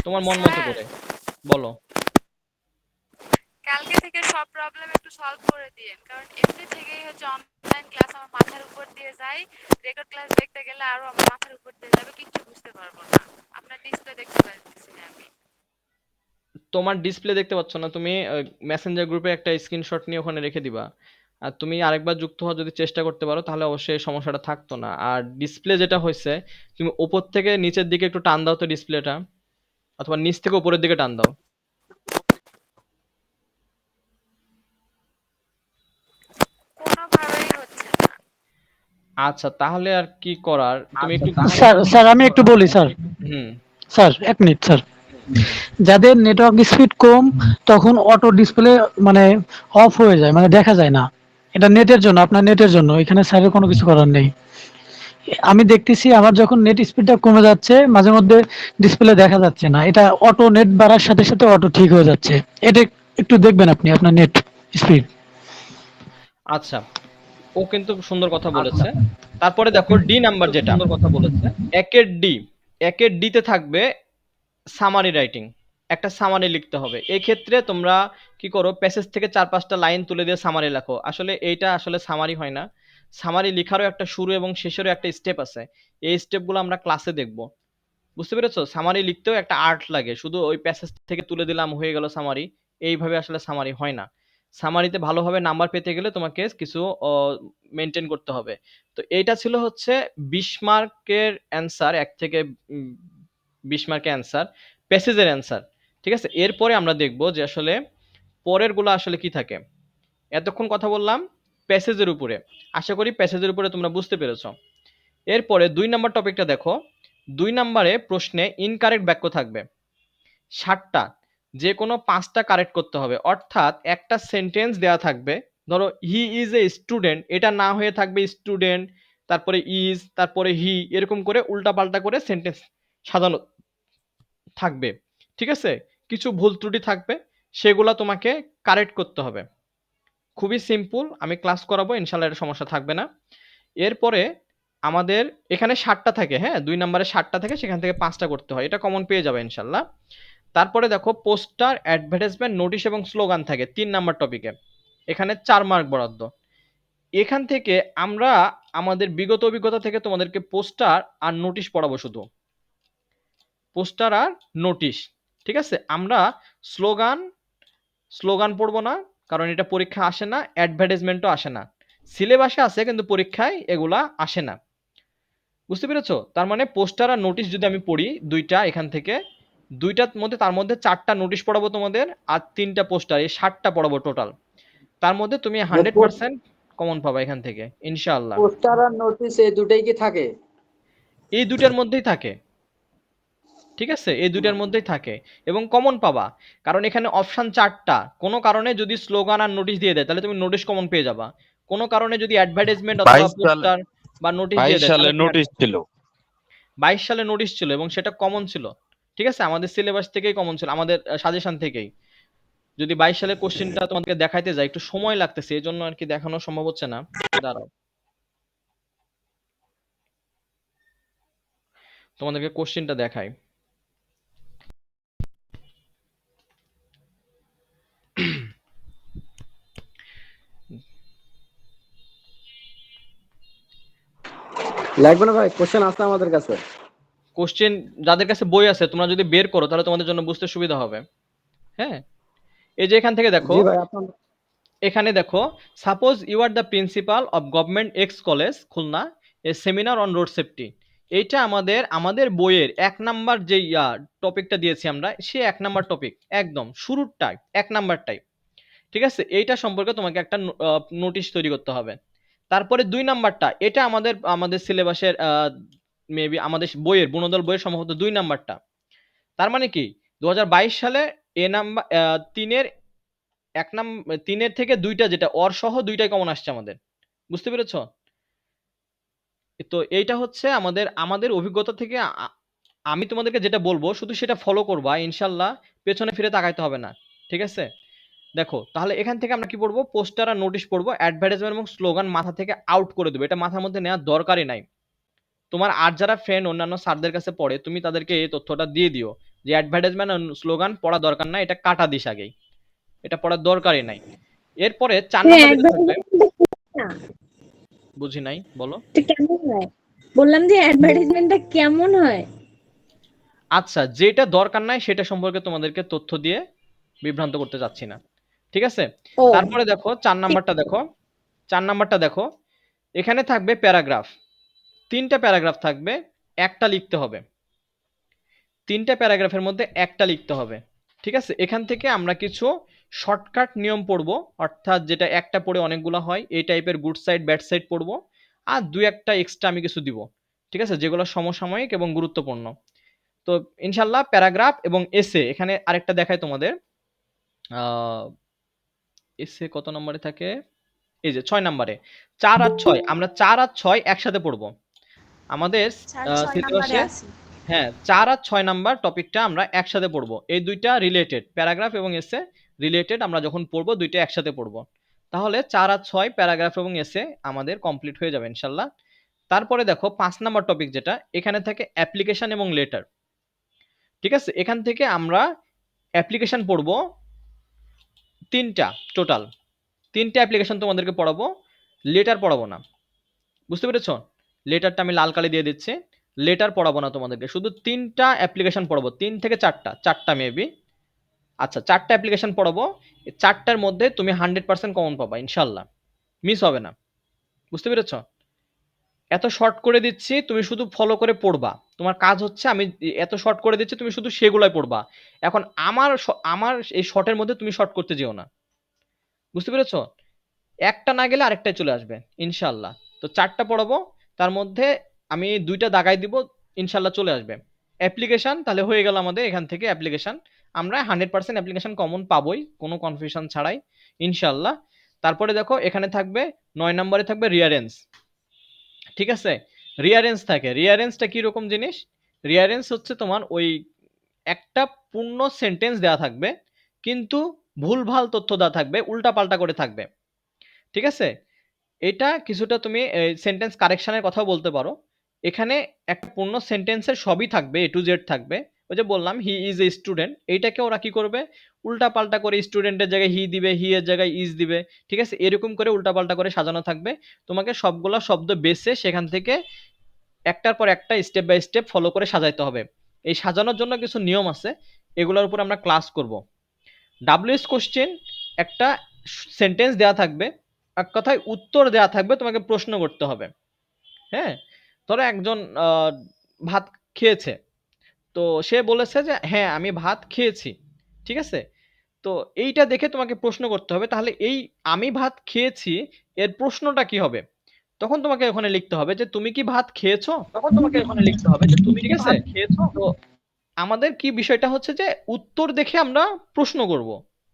তোমার মন মতো করে। বলো। কালকে থেকে সব প্রবলেম একটু সলভ করে দিয়েন, কারণ এমনি থেকেই হচ্ছে অনলাইন ক্লাস আমার মাথার উপর দিয়ে যায়, রেকর্ড ক্লাস দেখতে গেলে আরো আমার মাথার উপর দিয়ে যাবে, কিচ্ছু বুঝতে পারবো না। আপনার ডিসপ্লে দেখতে পাচ্ছি না আমি। তোমার ডিসপ্লে দেখতে পাচ্ছ না, তুমি মেসেঞ্জার গ্রুপে একটা স্ক্রিনশট নিয়ে ওখানে রেখে দিবা। আর তুমি আরেকবার যুক্ত হওয়ার যদি চেষ্টা করতে পারো তাহলে অবশ্যই এই সমস্যাটা থাকতো না। আর ডিসপ্লে যেটা হয়েছে, তুমি উপর থেকে নিচের দিকে একটু টান দাও তো ডিসপ্লেটা, অথবা নিচ থেকে উপরের দিকে টান দাও। কোনোভাবেই হচ্ছে না। আচ্ছা, তাহলে আর কি করার, তুমি একটু স্যার আমি একটু বলি স্যার। হুম স্যার 1 মিনিট স্যার। যাদের নেটওয়ার্ক স্পিড কম তখন অটো ডিসপ্লে মানে অফ হয়ে যায়, মানে দেখা যায় না। এটা নেটের জন্য, আপনার নেটের জন্য, এখানে স্যারের কোনো কিছু করার নেই। আমি দেখতেছি আমার যখন নেট স্পিডটা কমে যাচ্ছে মাঝে মধ্যে ডিসপ্লে দেখা যাচ্ছে না, এটা অটো নেট বাড়ার সাথে সাথে অটো ঠিক হয়ে যাচ্ছে। এটা একটু দেখবেন আপনি আপনার নেট স্পিড। আচ্ছা, ও কিন্তু সুন্দর কথা বলেছে। তারপরে দেখো ডি নাম্বার যেটা, একের ডিতে থাকবে সামারি রাইটিং, একটা সামারি লিখতে হবে। এই ক্ষেত্রে তোমরা কি করো, প্যাসেজ থেকে 4-5টা লাইন তুলে দিয়ে সামারি লেখো। আসলে এইটা আসলে সামারি হয় না, সামারি লেখারও একটা শুরু এবং শেষেরও একটা স্টেপ আছে। এই স্টেপগুলো আমরা ক্লাসে দেখব, বুঝতে পেরেছো? সামারি লিখতেও একটা আর্ট লাগে, শুধু ওই প্যাসেজ থেকে তুলে দিলাম হয়ে গেল সামারি, এইভাবে আসলে সামারি হয় না। সামারিতে ভালোভাবে নাম্বার পেতে গেলে তোমাকে কিছু মেনটেন করতে হবে। তো এইটা ছিল হচ্ছে 20 মার্কের অ্যান্সার, 1 থেকে 20 মার্কের অ্যান্সার, প্যাসেজের অ্যান্সার। ঠিক আছে, এরপরে আমরা দেখব যে আসলে পরের গুলো আসলে কি থাকে। এতক্ষণ কথা বললাম প্যাসেজের উপরে, আশা করি প্যাসেজের উপরে তোমরা বুঝতে পেরেছো। এরপরে 2 নাম্বার টপিকটা দেখো। 2 নাম্বারে প্রশ্নে ইনকারেক্ট বাক্য থাকবে 60টা, যে কোনো 5টা কারেক্ট করতে হবে। অর্থাৎ একটা সেন্টেন্স দেওয়া থাকবে, ধরো হি ইজ এ স্টুডেন্ট, এটা না হয়ে থাকবে স্টুডেন্ট, তারপরে ইজ, তারপরে হি, এরকম করে উল্টাপাল্টা করে সেন্টেন্স সাজানো থাকবে। ঠিক আছে, কিছু ভুল ত্রুটি থাকবে, সেগুলো তোমাকে কারেক্ট করতে হবে। খুবই সিম্পল, আমি ক্লাস করাবো, ইনশাল্লাহ এর সমস্যা থাকবে না। এরপরে আমাদের এখানে 60টা থাকে, হ্যাঁ 2 নম্বরে 60টা থাকে, সেখান থেকে 5টা করতে হয়, এটা কমন পেয়ে যাবে ইনশাল্লাহ। তারপরে দেখো পোস্টার, অ্যাডভার্টাইজমেন্ট, নোটিশ এবং স্লোগান থাকে 3 নাম্বার টপিকে, এখানে 4 মার্ক বরাদ্দ। এখান থেকে আমরা আমাদের বিগত অভিজ্ঞতা থেকে তোমাদেরকে পোস্টার আর নোটিশ পড়াবো, শুধু পোস্টার আর নোটিশ। ঠিক আছে, আমরা স্লোগান স্লোগান পড়বো না, কারণ এটা পরীক্ষা আসে না, অ্যাডভার্টাইজমেন্টও আসে না, সিলেবাসে আছে কিন্তু পরীক্ষায় এগুলা আসে না, বুঝতে পেরেছো? তার মানে পোস্টার আর নোটিশ যদি আমি পড়ি দুইটা, এখান থেকে দুইটার মধ্যে, তার মধ্যে 4টা নোটিশ পড়াবো তোমাদের আর 3টা পোস্টার, এই 60টা পড়াবো টোটাল। তার মধ্যে তুমি 100% কমন পাবা এখান থেকে ইনশাআল্লাহ। পোস্টার আর নোটিশ এই দুটেই কি থাকে? এই দুইটার মধ্যেই থাকে, ঠিক আছে, এই দুইটার মধ্যেই থাকে এবং কমন পাবা, কারণ এখানে অপশন 4টা। কোনো কারণে যদি স্লোগান আর নোটিশ দিয়ে দেয় তাহলে তুমি নোটিশ কমন পেয়ে যাবা, কোনো কারণে যদি অ্যাডভার্টাইজমেন্ট অথবা 22 সালে পোস্টার বা নোটিশ 22 দিয়ে দেয় সালে তাহলে তুমি নোটিশ ছিল। 22 সালে নোটিশ ছিল এবং সেটা কমন ছিল। ঠিক আছে, আমাদের সিলেবাস থেকেই কমন ছিল, আমাদের সাজেশন থেকেই। যদি 22 সালের কোশ্চেনটা তোমাদেরকে দেখাইতে যাই একটু সময় লাগতেছে, এই জন্য আর কি দেখানো সম্ভব হচ্ছে না। দাঁড়াও, তোমাদেরকে কোশ্চেনটা দেখাই। লাগবে না ভাই, কোশ্চেন আছে আমাদের কাছে। কোশ্চেন যাদের কাছে বই আছে তোমরা যদি বের করো তাহলে তোমাদের জন্য বুঝতে সুবিধা হবে। হ্যাঁ, এই যে এখান থেকে দেখো, জি ভাই, আপনার এখানে দেখো, suppose you are the principal of government X college Khulna, a seminar on road safety. এইটা আমাদের বইয়ের 1 নাম্বার যে টপিকটা দিয়েছি আমরা, সে 1 নাম্বার টপিক, একদম শুরুরটাই 1 নাম্বারটাই। ঠিক আছে, এইটা সম্পর্কে তোমাকে একটা নোটিশ তৈরি করতে হবে। তারপরে ২ নাম্বারটা, এটা আমাদের সিলেবাসের মেবি আমাদের বইয়ের বুনদল বইয়ের সম্ভবত ২ নাম্বারটা। তার মানে কি ২০২২ সালে এ নাম্বার ৩ এর ৩ এর থেকে ২টা যেটা অর সহ ২টাই কমন আসছে আমাদের। বুঝতে পেরেছো? তো এইটা হচ্ছে আমাদের অভিজ্ঞতা থেকে আমি তোমাদেরকে যেটা বলবো শুধু সেটা ফলো করবা, ইনশাল্লাহ পেছনে ফিরে তাকাইতে হবে না। ঠিক আছে? দেখো তাহলে এখান থেকে আমরা কি পড়বো, পোস্টার আর নোটিশ পড়বো, অ্যাডভার্টাইজমেন্ট এবং স্লোগান মাথা থেকে আউট করে দেবো, এটা মাথার মধ্যে নেওয়ার দরকারই নাই। তোমার আর যারা ফ্রেন্ড অন্যান্য স্যারদের কাছে পড়ে তুমি তাদেরকে এই তথ্যটা দিয়ে দিও যে অ্যাডভার্টাইজমেন্ট আর স্লোগান পড়া দরকার নাই, এটা কাটা দিস আগেই, এটা পড়ার দরকারই নাই। এরপরে ৪ নাম্বার যেটা থাকবে, বুঝি নাই, বলো। কেমন হয় বললাম যে অ্যাডভার্টাইজমেন্টটা কেমন হয়? আচ্ছা, যেটা দরকার নাই সেটা সম্পর্কে তোমাদেরকে তথ্য দিয়ে বিভ্রান্ত করতে যাচ্ছি না। ঠিক আছে? ও তারপরে দেখো ৪ নাম্বারটা দেখো, ৪ নাম্বারটা দেখো, এখানে থাকবে প্যারাগ্রাফ। ৩টা প্যারাগ্রাফ থাকবে, একটা লিখতে হবে। ৩টা প্যারাগ্রাফের মধ্যে একটা লিখতে হবে। ঠিক আছে? এখান থেকে আমরা কিছু শর্টকাট নিয়ম পড়বো, অর্থাৎ যেটা একটা পড়ে অনেকগুলো হয় এই টাইপের গুড সাইড ব্যাড সাইড পড়বো, আর ২-১টা এক্সট্রা আমি কিছু দিব। ঠিক আছে? যেগুলো সমসাময়িক এবং গুরুত্বপূর্ণ। তো ইনশাল্লাহ প্যারাগ্রাফ এবং এসে, এখানে আরেকটা দেখায় তোমাদের, এসে কত নম্বরে থাকে, এই যে ৬ নম্বরে ৪ আর ৬, আমরা ৪ আর ৬ একসাথে পড়বো আমাদের সিলেবাসে। হ্যাঁ, ৪ আর ৬ নাম্বার টপিকটা আমরা একসাথে পড়বো, এই দুইটা রিলেটেড, প্যারাগ্রাফ এবং এসে রিলেটেড, আমরা যখন পড়বো দুইটা একসাথে পড়বো। তাহলে ৪ আর ৬ প্যারাগ্রাফ এবং এসে আমাদের কমপ্লিট হয়ে যাবে ইনশাল্লাহ। তারপরে দেখো ৫ নাম্বার টপিক যেটা, এখানে থাকে অ্যাপ্লিকেশন এবং লেটার। ঠিক আছে? এখান থেকে আমরা অ্যাপ্লিকেশন পড়বো ৩টা, টোটাল ৩টা অ্যাপ্লিকেশন তোমাদেরকে পড়াবো, লেটার পড়াবো না। বুঝতে পেরেছো? লেটারটা আমি লাল কালি দিয়ে দিচ্ছি, লেটার পড়াবো না তোমাদেরকে, শুধু ৩টা অ্যাপ্লিকেশন পড়াবো, ৩ থেকে ৪টা মেবি। আচ্ছা, ৪টা অ্যাপ্লিকেশন পড়াবো, ৪টার মধ্যে তুমি 100% কমন পাবা ইনশাল্লাহ, মিস হবে না। বুঝতে পেরেছো? এত শর্ট করে দিচ্ছি, তুমি শুধু ফলো করে পড়বা, তোমার কাজ হচ্ছে আমি এত শর্ট করে দিচ্ছি তুমি শুধু সেগুলাই পড়বা। এখন আমার এই শর্টের মধ্যে তুমি শর্ট করতে যেও না। বুঝতে পেরেছো? একটা না গেলে আরেকটাই চলে আসবে ইনশাল্লাহ। তো ৪টা পড়াবো, তার মধ্যে আমি ২টা দাগাই দিব, ইনশাল্লাহ চলে আসবে। অ্যাপ্লিকেশন তাহলে হয়ে গেল আমাদের, এখান থেকে অ্যাপ্লিকেশন আমরা 100% অ্যাপ্লিকেশন কমন পাবোই, কোনো কনফিউশন ছাড়াই ইনশাল্লাহ। তারপরে দেখো এখানে থাকবে ৯ নম্বরে থাকবে রিয়ারেন্স। ঠিক আছে? রিয়ারেন্স থাকে, রিয়ারেন্সটা কি রকম জিনিস, রিয়ারেন্স হচ্ছে তোমার ওই একটা পূর্ণ সেন্টেন্স দেওয়া থাকবে কিন্তু ভুলভাল তথ্য দেওয়া থাকবে, উল্টাপাল্টা করে থাকবে। ঠিক আছে? এটা কিছুটা তুমি সেন্টেন্স কারেকশনের কথাও বলতে পারো। এখানে একটা পূর্ণ সেন্টেন্সের সবই থাকবে, এ টু জেড থাকবে। ওই যে বললাম হি ইজ এ স্টুডেন্ট, এইটাকে ওরা কি করবে, উল্টাপাল্টা করে স্টুডেন্টের জায়গায় হি দিবে, হি এর জায়গায় ইজ দিবে। ঠিক আছে? এরকম করে উল্টাপাল্টা করে সাজানো থাকবে। তোমাকে সবগুলা শব্দ বেছে সেখান থেকে একটার পর একটা স্টেপ বাই স্টেপ ফলো করে সাজাইতে হবে। এই সাজানোর জন্য কিছু নিয়ম আছে, এগুলোর উপর আমরা ক্লাস করব। ডাব্লিউএস কোশ্চেন, একটা সেন্টেন্স দেওয়া থাকবে, এক কথায় উত্তর দেওয়া থাকবে, তোমাকে প্রশ্ন করতে হবে। হ্যাঁ, ধরো একজন ভাত খেয়েছে, তো সে বলেছে যে হ্যাঁ আমি ভাত খেয়েছি। ঠিক আছে? তো এইটা দেখে তোমাকে প্রশ্ন করতে হবে, তাহলে এই আমি ভাত খেয়েছি এর প্রশ্নটা কি হবে, তখন তোমাকে ওখানে লিখতে হবে যে তুমি কি ভাত খেয়েছো। ঠিক আছে? তো আমাদের কি বিষয়টা হচ্ছে যে উত্তর দেখে আমরা প্রশ্ন করব,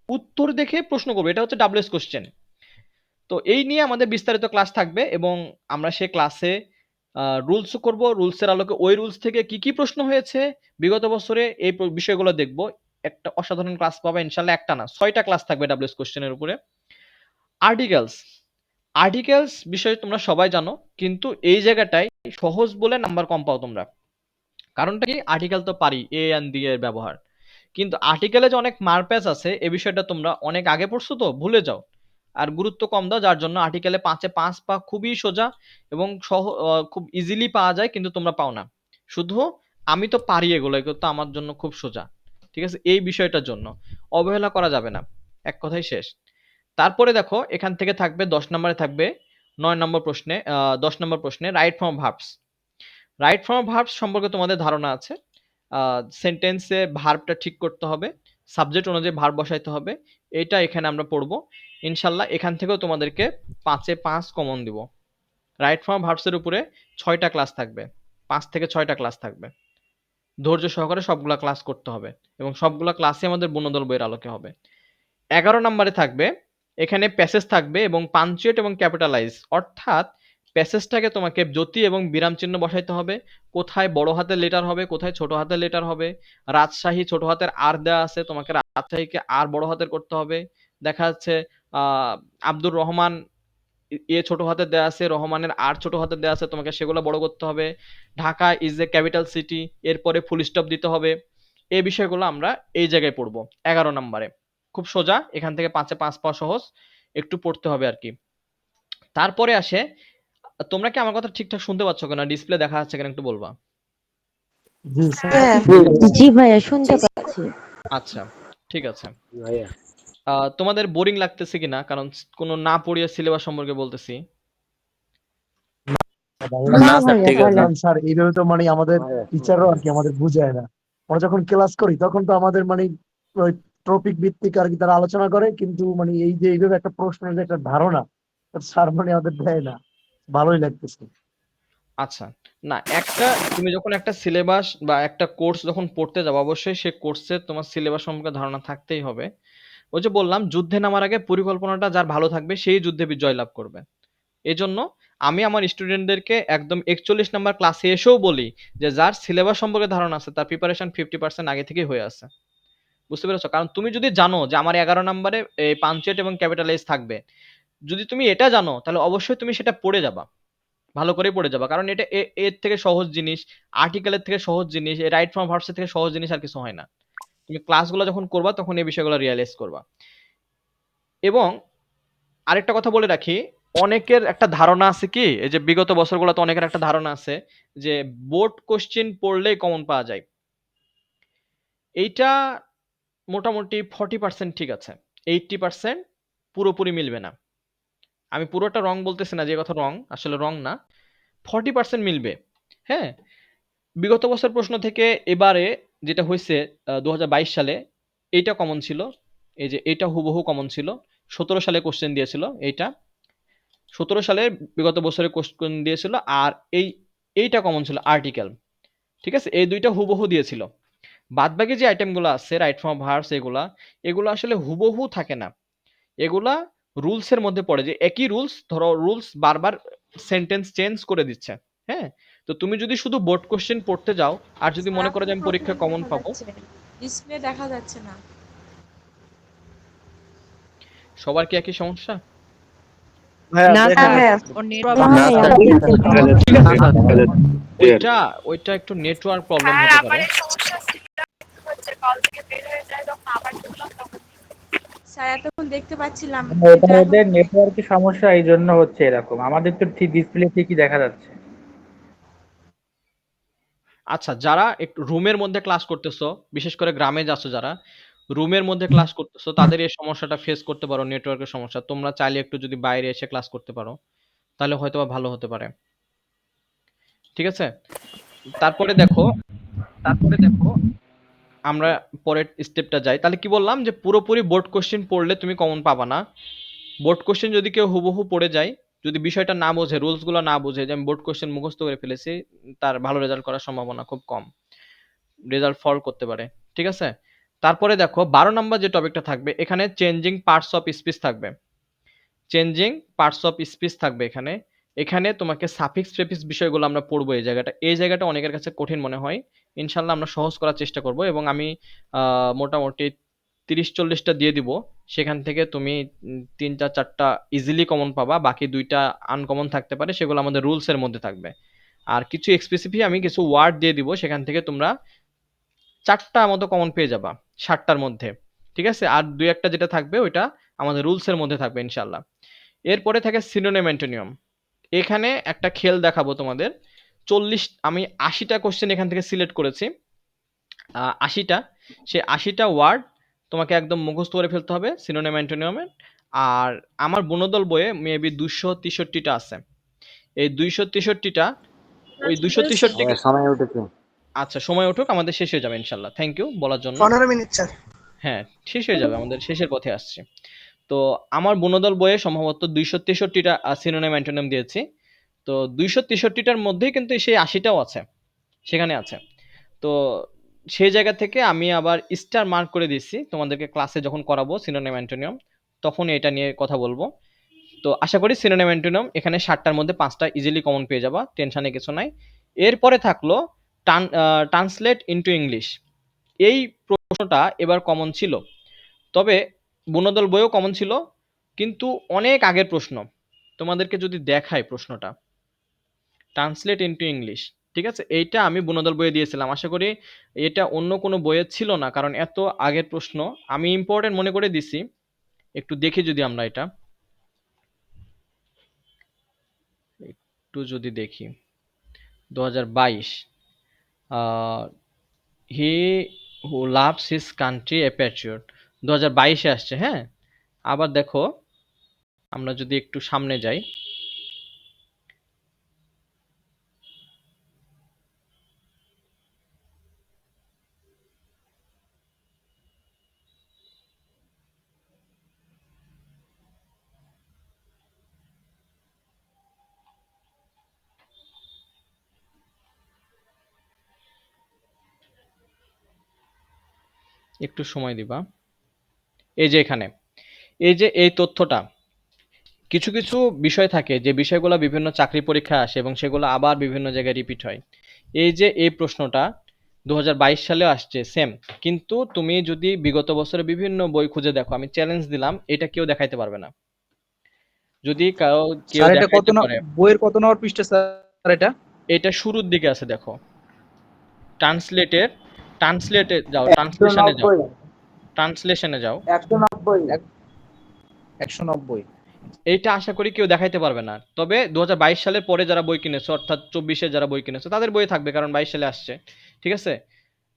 উত্তর দেখে প্রশ্ন করব, এটা হচ্ছে ডাব্লিউএস কোশ্চেন। তো এই নিয়ে আমাদের বিস্তারিত ক্লাস থাকবে এবং আমরা সে ক্লাসে রুলস করব, রুলসের আলোকে ওই রুলস থেকে কি কি প্রশ্ন হয়েছে বিগত বছরে এই বিষয়গুলো দেখব। একটা অসাধারণ ক্লাস পাবে ইনশাল্লাহ, একটা না 6টা ক্লাস থাকবে ডাব্লিউএস কোশ্চেনের উপরে। আর্টিকেলস, আর্টিকেলস বিষয়ে তোমরা সবাই জানো, কিন্তু এই জায়গাটায় সহজ বলে নাম্বার কম পাও তোমরা। কারণটা কি, আর্টিকেল তো পারি এ এন্ড দি এর ব্যবহার, কিন্তু আর্টিকেলে যে অনেক মারপ্যাচ আছে এই বিষয়টা তোমরা অনেক আগে পড়ছো তো ভুলে যাও, আর গুরুত্ব কম দাও, যার জন্য আর্টিকেলে 5-এ 5 পা খুবই সোজা এবং খুব ইজিলি পাওয়া যায়, কিন্তু তোমরা পাও না। শুধু আমি তো পারি এগুলো, এগুলো তো আমার জন্য খুব সোজা। ঠিক আছে? এই বিষয়টার জন্য অবহেলা করা যাবে না, এক কথাই শেষ। তারপরে দেখো এখান থেকে থাকবে 10 নম্বরে থাকবে 9 নম্বর প্রশ্নে, 10 নম্বর প্রশ্নে right form verbs. Right form verbs সম্পর্কে তোমাদের ধারণা আছে, সেন্টেন্সে ভার্বটা ঠিক করতে হবে, সাবজেক্ট অনুযায়ী ভার্ব বসাইতে হবে, এটা এখানে আমরা পড়বো ইনশাল্লাহ। এখান থেকেও তোমাদেরকে 5-এ 5 কমন দিব। রাইট ফর্ম ভার্বসের উপরে 6টা ক্লাস থাকবে, 5 থেকে 6টা ক্লাস থাকবে। ধৈর্য সহকারে সবগুলা ক্লাস করতে হবে এবং সবগুলা ক্লাসই আমাদের বনদল বইয়ের আলোকে হবে। 11 নম্বরে থাকবে, এখানে প্যাসেজ থাকবে এবং পাঞ্চুয়েট এবং ক্যাপিটালাইজ, অর্থাৎ প্যাসেজটাকে তোমাকে জ্যোতি এবং বিরাম চিহ্ন বসাইতে হবে, কোথায় বড় হাতের লেটার হবে, কোথায় ছোট হাতের লেটার হবে। রাজশাহী ছোট হাতের আর দেওয়া আছে, তোমাকে রাজশাহীকে আর বড় হাতের করতে হবে। দেখা যাচ্ছে আব্দুর রহমান এ ছোট হাতের দেওয়া আছে, রহমানের আর ছোট হাতের দেওয়া আছে, তোমাকে সেগুলো বড় করতে হবে। Dhaka is a capital city, এরপরে ফুল স্টপ দিতে হবে। এই বিষয়গুলো আমরা এই জায়গায় পড়বো 11 নম্বরে। খুব সোজা, এখান থেকে 5-এ 5 পাওয়া সহজ, একটু পড়তে হবে আর কি। তারপরে আসে, তোমরা কি আমার কথা ঠিকঠাক শুনতে পাচ্ছ কিনা, ডিসপ্লে দেখা যাচ্ছে কিনা একটু বলবা। জি ভাইয়া শুনতে পাচ্ছি। আচ্ছা ঠিক আছে। ভাইয়া তোমাদের বোরিং লাগতেছে কিনা, কারণ কোনো না পড়িয়ে সিলেবাস সম্পর্কে বলতেছি। না ভাইয়া বলেন। স্যার এইভাবে তো মানে আমাদের ভাইয়া, টিচারও আর কি আমাদের বুঝায় না। আমরা যখন ক্লাস করি তখন তো আমাদের মানে ওই টপিক ভিত্তিক আর কি তারা আলোচনা করে, কিন্তু মানে এই যে এইভাবে একটা প্রশ্নের যে একটা ধারণা স্যার মানে আমাদের দেয় না, ভালোই লাগতেছে। আচ্ছা, না একটা তুমি যখন একটা সিলেবাস বা একটা কোর্স যখন পড়তে যাবো, অবশ্যই সেই কোর্সের তোমার সিলেবাস সম্পর্কে ধারণা থাকতেই হবে। ওই যে বললাম, যুদ্ধে নামার আগে পরিকল্পনাটা যার ভালো থাকবে সেই যুদ্ধে বিজয় লাভ করবে। এজন্য আমি আমার স্টুডেন্টদেরকে একদম 41 নাম্বার ক্লাসে এসেও বলি যে যার সিলেবাস সম্পর্কে ধারণা আছে তার প্রিপারেশন 50% আগে থেকেই হয়ে আছে। বুঝতে পেরেছো? কারণ তুমি যদি জানো যে আমার 11 নম্বরে এই পাঞ্চুয়েট এবং ক্যাপিটালাইজ থাকবে, যদি তুমি এটা জানো তাহলে অবশ্যই তুমি সেটা পড়ে যাবা, ভালো করে পড়ে যাবা। কারণ এটা এর থেকে সহজ জিনিস, আর্টিকেলের থেকে সহজ জিনিস, রাইট ফ্রম ভার্বসের থেকে সহজ জিনিস আর কিছু হয় না। তুমি ক্লাসগুলো যখন করবা তখন এই বিষয়গুলো রিয়ালাইজ করবা। এবং আরেকটা কথা বলে রাখি, অনেকের একটা ধারণা আছে কি, এই যে বিগত বছরগুলোতে অনেকের একটা ধারণা আছে যে বোর্ড কোশ্চেন পড়লেই কমন পাওয়া যায়। এইটা মোটামুটি 40% ঠিক আছে, 80% পুরোপুরি মিলবে না। আমি পুরোটা রং বলতেছি না, যে কথা রং আসলে রং না, 40% মিলবে। হ্যাঁ, বিগত বছর প্রশ্ন থেকে এবারে যেটা হয়েছে 2022 সালে এইটা কমন ছিল, এই যে এইটা হুবহু কমন ছিল। 17 সালে কোশ্চেন দিয়েছিল এইটা, 17 সালে বিগত বছরে কোশ্চেন দিয়েছিল। আর এইটা কমন ছিল আর্টিকেল, ঠিক আছে, এই দুইটা হুবহু দিয়েছিল। বাদবাকি যে আইটেমগুলো আছে রাইট ফ্রম ভার্বস, এগুলো আসলে হুবহু থাকে না, এগুলা রুলসের মধ্যে পড়ে, যে একই রুলস, ধরো রুলস বারবার সেন্টেন্স চেঞ্জ করে দিচ্ছে। হ্যাঁ, তো তুমি যদি শুধু বোর্ড কোশ্চেন পড়তে যাও আর যদি মনে করো যে আমি পরীক্ষা কমন পাবো, ডিসপ্লে দেখা যাচ্ছে না। সবার কি একই সমস্যা? ওইটা একটু নেটওয়ার্ক প্রবলেম হতে পারে। স্যার এতক্ষণ দেখতে পাচ্ছিলাম, এটা ওদের নেটওয়ার্কের সমস্যা, এই জন্য হচ্ছে এরকম। আমাদের তো ঠিক ডিসপ্লে ঠিকই দেখা যাচ্ছে। আচ্ছা, যারা একটু রুমের মধ্যে ক্লাস করতেছো, বিশেষ করে গ্রামে যাচ্ছ যারা, রুমের মধ্যে ক্লাস করতেছো, তাদের এই সমস্যাটা ফেস করতে পারো, নেটওয়ার্কের সমস্যা। তোমরা চাইলে একটু যদি বাইরে এসে ক্লাস করতে পারো তাহলে হয়তোবা ভালো হতে পারে। ঠিক আছে, তারপরে দেখো আমরা পরের স্টেপটা যাই। তাহলে কি বললাম যে পুরোপুরি বোর্ড কোশ্চেন পড়লে তুমি কমন পাবা না। বোর্ড কোশ্চেন যদি কেউ হুবহু পড়ে যায়, যদি বিষয়টা না বোঝে, রুলসগুলো না বোঝে, যে আমি বোর্ড কোশ্চেন মুখস্থ করে ফেলেছি, তার ভালো রেজাল্ট করার সম্ভাবনা খুব কম, রেজাল্ট ফল করতে পারে। ঠিক আছে, তারপরে দেখো 12 নম্বর যে টপিকটা থাকবে, এখানে চেঞ্জিং পার্টস অফ স্পিচ থাকবে। চেঞ্জিং পার্টস অফ স্পিচ থাকবে এখানে। এখানে তোমাকে সাফিক্স প্রেফিক্স বিষয়গুলো আমরা পড়বো। এই জায়গাটা অনেকের কাছে কঠিন মনে হয়, ইনশাল্লাহ আমরা সহজ করার চেষ্টা করব এবং আমি মোটামুটি 30-40টা দিয়ে দিব। সেখান থেকে তুমি 3-4টা ইজিলি কমন পাবা, বাকি 2টা আনকমন থাকতে পারে, সেগুলো আমাদের রুলসের মধ্যে থাকবে। আর কিছু স্পেসিফিক আমি কিছু ওয়ার্ড দিয়ে দিব, সেখান থেকে তোমরা 4টা মতো কমন পেয়ে যাবা 60টার মধ্যে। ঠিক আছে, আর 2-1টা যেটা থাকবে ওইটা আমাদের রুলসের মধ্যে থাকবে ইনশাল্লাহ। এরপরে থাকে সিনোনিম অ্যান্টোনিম। এখানে একটা খেল দেখাবো তোমাদের। আমি 80টা কোশ্চেন এখান থেকে সিলেক্ট করেছি, 80টা, সে 80টা ওয়ার্ড তোমাকে একদম মুখস্থ করে ফেলতে হবে সিনোনিম অ্যান্টোনিমের। আর আমার বনদল বইয়ে মেবি 263টা আছে। এই 263টা, ওই 263, সময় উঠেছে। আচ্ছা সময় উঠুক, আমাদের শেষ হয়ে যাবে ইনশাল্লাহ। থ্যাংক ইউ বলার জন্য। 15 মিনিট স্যার। হ্যাঁ, শেষ হয়ে যাবে, আমাদের শেষের পথে আসছে। তো আমার বনদল বইয়ে সম্ভবত 263টা সিনোনিম অ্যান্টোনিম দিয়েছি। তো 263টার মধ্যেই কিন্তু সেই 80টাও আছে, সেখানে আছে। তো সেই জায়গা থেকে আমি আবার স্টার মার্ক করে দিচ্ছি তোমাদেরকে ক্লাসে যখন করাবো সিনোনিম অ্যান্টোনিম, তখন এটা নিয়ে কথা বলবো। তো আশা করি সিনোনিম অ্যান্টোনিম এখানে 60টার মধ্যে 5টা ইজিলি কমন পেয়ে যাবা, টেনশনে কিছু নাই। এরপরে থাকলো ট্রান্সলেট ইনটু ইংলিশ। এই প্রশ্নটা এবার কমন ছিল, তবে বুনদল বইও কমন ছিল, কিন্তু অনেক আগের প্রশ্ন। তোমাদেরকে যদি দেখাই প্রশ্নটা, ট্রান্সলেট ইনটু ইংলিশ, ঠিক আছে, এইটা আমি বুনদল বইয়ে দিয়েছিলাম। আশা করি এটা অন্য কোনো বইয়ে ছিল না, কারণ এত আগের প্রশ্ন আমি ইম্পর্টেন্ট মনে করে দিছি। একটু দেখি যদি আমরা এটা একটু যদি দেখি, 2022 he who loves his country a patriot, 2022-এ আসছে। হ্যাঁ, আবার দেখো আমরা যদি একটু সামনে যাই, একটু সময় দিবা। এই যে এখানে এই যে এই তথ্যটা, কিছু কিছু বিষয় থাকে যে বিষয়গুলো বিভিন্ন চাকরি পরীক্ষায় আসে এবং সেগুলো আবার বিভিন্ন জায়গায় রিপিট হয়। এই যে এই প্রশ্নটা 2022 সালেও আসছে সেম, কিন্তু তুমি যদি বিগত বছরে বিভিন্ন বই খুঁজে দেখো, আমি চ্যালেঞ্জ দিলাম, এটা কেউ দেখাইতে পারবে না। যদি কেউ স্যার এটা কত দেখাইতে পারে, বইয়ের কত নম্বর পৃষ্ঠা স্যার এটা? এটা শুরুর দিকে আছে, দেখো ট্রান্সলেটে যাও, ট্রান্সলেশনে যাও, 190 ট্রান্সলেশনে যাও। 190 এইটা আশা করি কেউ দেখাইতে পারবে না। তবে 2022 সালের পরে যারা বই কিনেছো, অর্থাৎ 24-এ যারা বই কিনেছো, তাদের বই থাকবে, কারণ 22 সালে আসছে। ঠিক আছে,